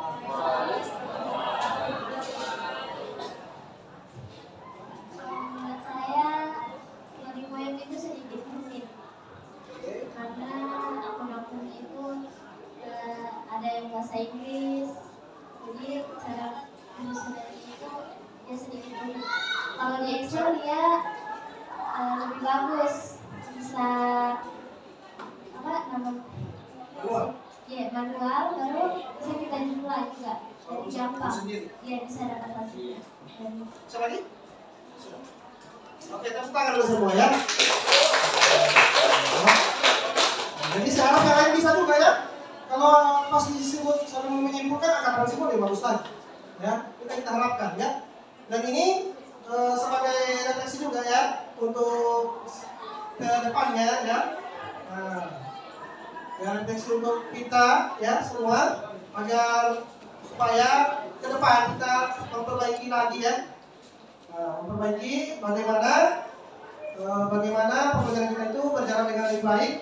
Menurut saya dari web itu sedikit rumit karena akun-akun itu ada yang bahasa Inggris, jadi cara menyusunnya itu ya sedikit rumit. Kalau di Excel dia lebih bagus, bisa apa namanya? Ya manual, baru bisa kita jumlah juga, jadi gampang. Ya bisa dapat hasilnya. Bisa lagi? Oke, tepuk tangan dulu semua ya. Jadi sekarang yang lain bisa juga ya. Kalau pas disebut sambil menyimpulkan angkat tangan semua ya bagus lagi. Ya, kita harapkan ya. Dan ini sebagai refleksi juga ya untuk ke depannya ya. Nah, ya refleksi untuk kita ya semua agar supaya ke depan kita memperbaiki lagi ya. Nah, memperbaiki bagaimana pembelajaran kita itu berjalan dengan lebih baik.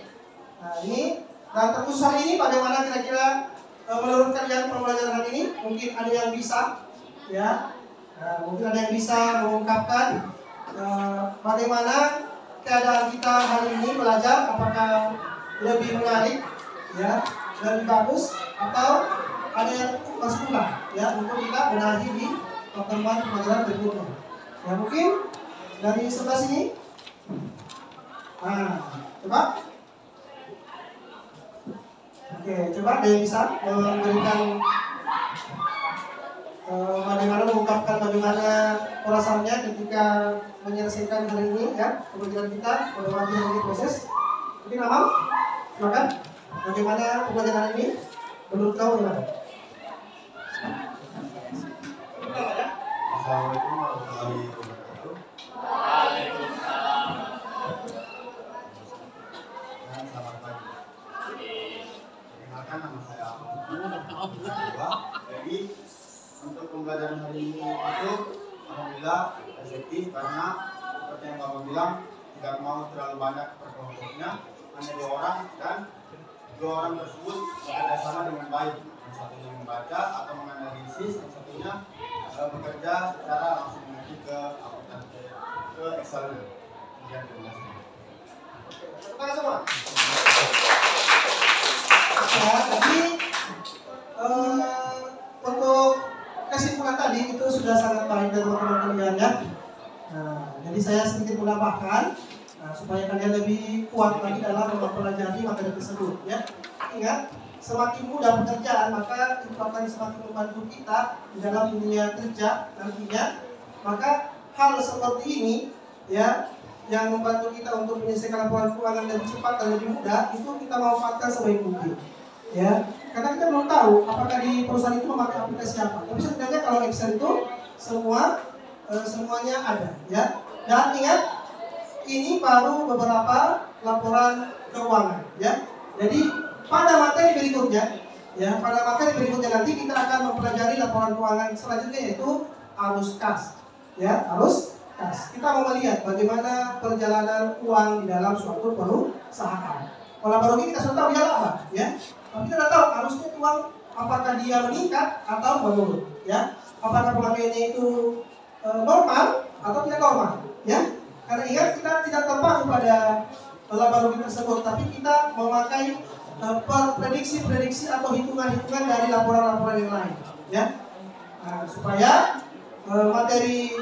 Nah ini dan terkhusus hari ini bagaimana kira-kira menurut kalian pembelajaran hari ini? Mungkin ada yang bisa ya. Mungkin ada yang bisa mengungkapkan bagaimana keadaan kita hari ini belajar, apakah lebih menarik ya, lebih bagus, atau ada yang masih kurang ya untuk kita benahi di pertemuan pembelajaran berikutnya. Ya mungkin dari sebelah sini. Nah, coba. Oke, coba ada yang bisa memberikan bagaimana mengungkapkan bagaimana perasaannya ketika menyelesaikan hari ini ya pembelajaran kita melewati hari proses. Mungkin Amal, silakan. Bagaimana pembelajaran ini menurut kau gimana? Assalamualaikum warahmatullahi wabarakatuh. Waalaikumsalam. Dan selamat pagi. Perkenalkan nama saya Abdullah. Jadi untuk pembelajaran hari ini itu alhamdulillah efektif karena seperti yang Bapak bilang tidak mau terlalu banyak per kelompoknya, hanya 2 orang dan 2 orang tersebut bekerja sama dengan baik. Yang satunya membaca atau menganalisis, yang satunya bekerja secara langsung mengetik ke aplikasi ke Excel. Terima kasih. Terima kasih semua. Ya, jadi untuk kesimpulan tadi itu sudah sangat baik dari teman-teman kalian ya. Nah, jadi saya sedikit menambahkan supaya kalian lebih kuat lagi dalam mempelajari materi tersebut ya. Ingat, semakin mudah pekerjaan maka itu akan semakin membantu kita di dalam dunia kerja nantinya. Maka hal seperti ini ya yang membantu kita untuk menyelesaikan laporan keuangan lebih cepat dan lebih mudah itu kita manfaatkan sebaik mungkin ya. Karena kita belum tahu apakah di perusahaan itu memakai aplikasi apa. Tapi sebenarnya kalau Excel itu semua semuanya ada, ya. Dan ingat, ini baru beberapa laporan keuangan, ya. Jadi pada materi berikutnya, ya, pada materi berikutnya nanti kita akan mempelajari laporan keuangan selanjutnya, yaitu arus kas, ya, arus kas. Kita mau melihat bagaimana perjalanan uang di dalam suatu perusahaan. Kalau baru ini kita sudah tahu dia apa, ya. Tapi kita tidak tahu arusnya uang apakah dia meningkat atau menurun, ya. Apakah pemakaiannya itu normal atau tidak normal, ya. Karena ingat, kita tidak terpaku pada laba rugi tersebut, tapi kita memakai prediksi-prediksi atau hitungan-hitungan dari laporan-laporan yang lain, ya. Nah, supaya materi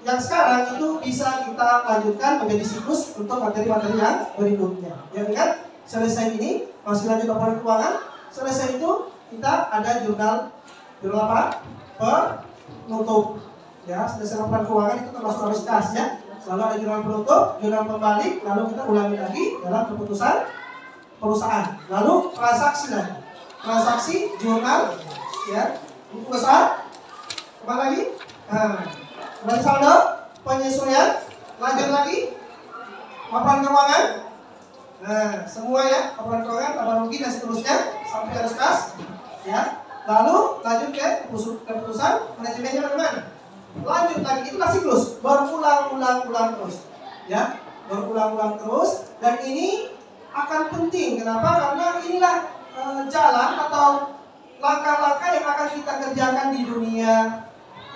yang sekarang itu bisa kita lanjutkan menjadi siklus untuk materi-materi yang berikutnya. Ya, ingat, selesai ini masih lanjut laporan keuangan. Selesai itu kita ada jurnal apa? Penutup. Ya, selesai laporan keuangan itu termasuk arus kas, ya. Lalu ada jurnal penutup, jurnal pembalik, lalu kita ulangi lagi dalam keputusan perusahaan. Lalu transaksi lagi. Transaksi, jurnal, ya, buku besar. Kembali lagi. Kembali saldo, penyesuaian, lanjut lagi laporan keuangan. Nah, semua ya, laporan keuangan, laba rugi dan seterusnya sampai arus kas, ya. Lalu lanjut ke keputusan manajemennya bagaimana? Lanjut lagi, itulah siklus, berulang-ulang terus, ya, berulang-ulang terus. Dan ini akan penting, kenapa? Karena inilah jalan atau langkah-langkah yang akan kita kerjakan di dunia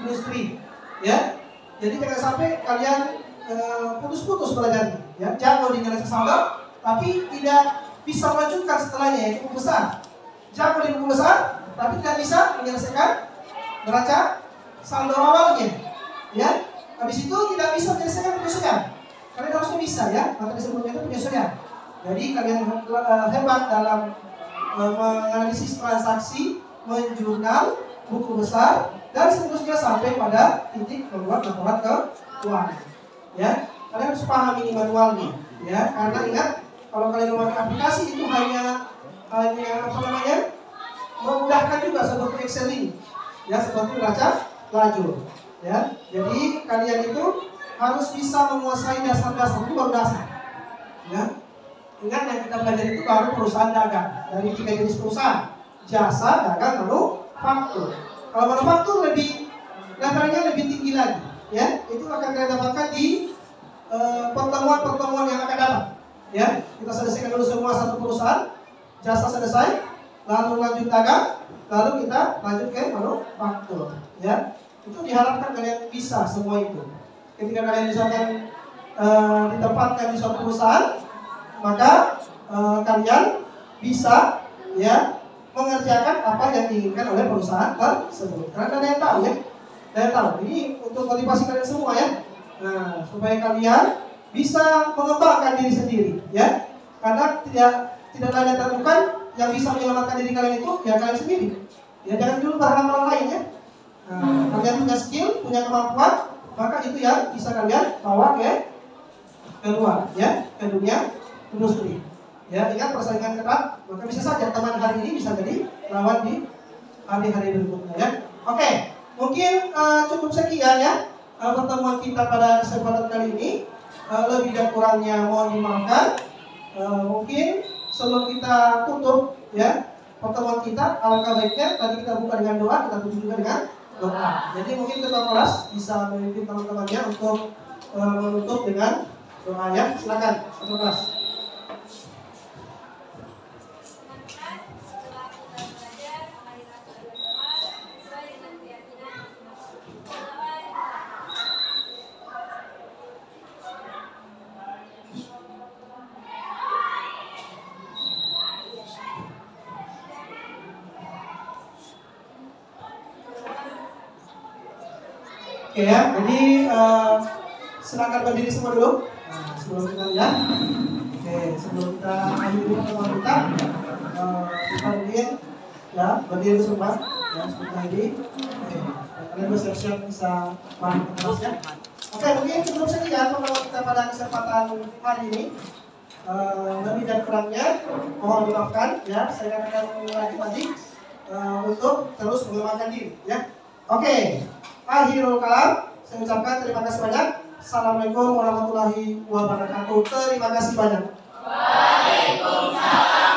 industri, ya. Jadi jangan sampai kalian putus-putus belajarnya, ya. Jago di neraca saldo, tapi tidak bisa melanjutkan setelahnya, yaitu buku besar. Jago di buku besar, tapi tidak bisa menyelesaikan neraca saldo awalnya, ya. Habis itu tidak bisa menyelesaikan penyesuaian. Kalian harusnya bisa, ya. Materi sebelumnya itu penyesuaian. Jadi kalian hebat dalam menganalisis transaksi, menjurnal, buku besar, dan seterusnya sampai pada titik membuat laporan keuangan. Ya, kalian harus paham ini manualnya, ya. Karena ingat, kalau kalian memakai aplikasi itu hanya apa namanya, memudahkan juga seperti Excel ini, ya, seperti neraca lajur, ya. Jadi kalian itu harus bisa menguasai dasar-dasar, itu baru dasar, ya. Ingat, yang kita belajar itu baru perusahaan dagang, dari 3 jenis perusahaan: jasa, dagang, manufaktur. Kalau manufaktur levelnya lebih tinggi lagi, ya. Itu akan kalian dapatkan di pertemuan-pertemuan yang akan datang, ya. Kita selesaikan dulu semua satu perusahaan, jasa selesai, lalu lanjut dagang, lalu kita lanjut ke manufaktur, ya. Itu diharapkan kalian bisa semua itu. Ketika kalian misalkan ditempatkan di suatu perusahaan, maka kalian bisa, ya, mengerjakan apa yang diinginkan oleh perusahaan tersebut. Karena ada yang tahu, ya, ada yang tahu. Ini untuk motivasi kalian semua, ya. Nah, supaya kalian bisa mengembangkan diri sendiri, ya. Karena tidak ada yang terbukan yang bisa menyelamatkan diri kalian itu, ya, kalian sendiri. Ya, jangan dulu berharap orang lain, ya. Nah, kalian punya skill, punya kemampuan, maka itu yang bisa kalian bawa ke luar, ya, ke dunia industri. Ya, ingat, persaingan ketat, maka bisa saja teman hari ini bisa jadi lawan di hari-hari berikutnya, ya. Oke, mungkin cukup sekian, ya, pertemuan kita pada kesempatan kali ini. Lebih dan kurangnya mohon dimaafkan. Mungkin sebelum kita tutup, ya, pertemuan kita, alangkah baiknya tadi kita buka dengan doa, kita tutup juga dengan doa. Jadi mungkin ketua kelas bisa memimpin teman-temannya untuk menutup dengan doa, ya. Silakan ketua kelas. Oke, ya, jadi silakan berdiri semua dulu. Nah, sebelum kita lihat, oke, sebelum kita akhiri pertemuan kita mungkin, ya, berdiri semua, ya, sebentar lagi. Oke, kalian bersiap-siap bisa balik ke kelasnya. Oke, mungkin cukup sekian pertemuan kita pada kesempatan hari ini. Lebih dan kurangnya mohon dimaafkan, ya. Saya akan mengulangi lagi untuk terus mengembangkan diri, ya. Oke. Akhirul kalam, Saya ucapkan terima kasih banyak. Assalamualaikum warahmatullahi wabarakatuh. Terima kasih banyak. Waalaikumsalam.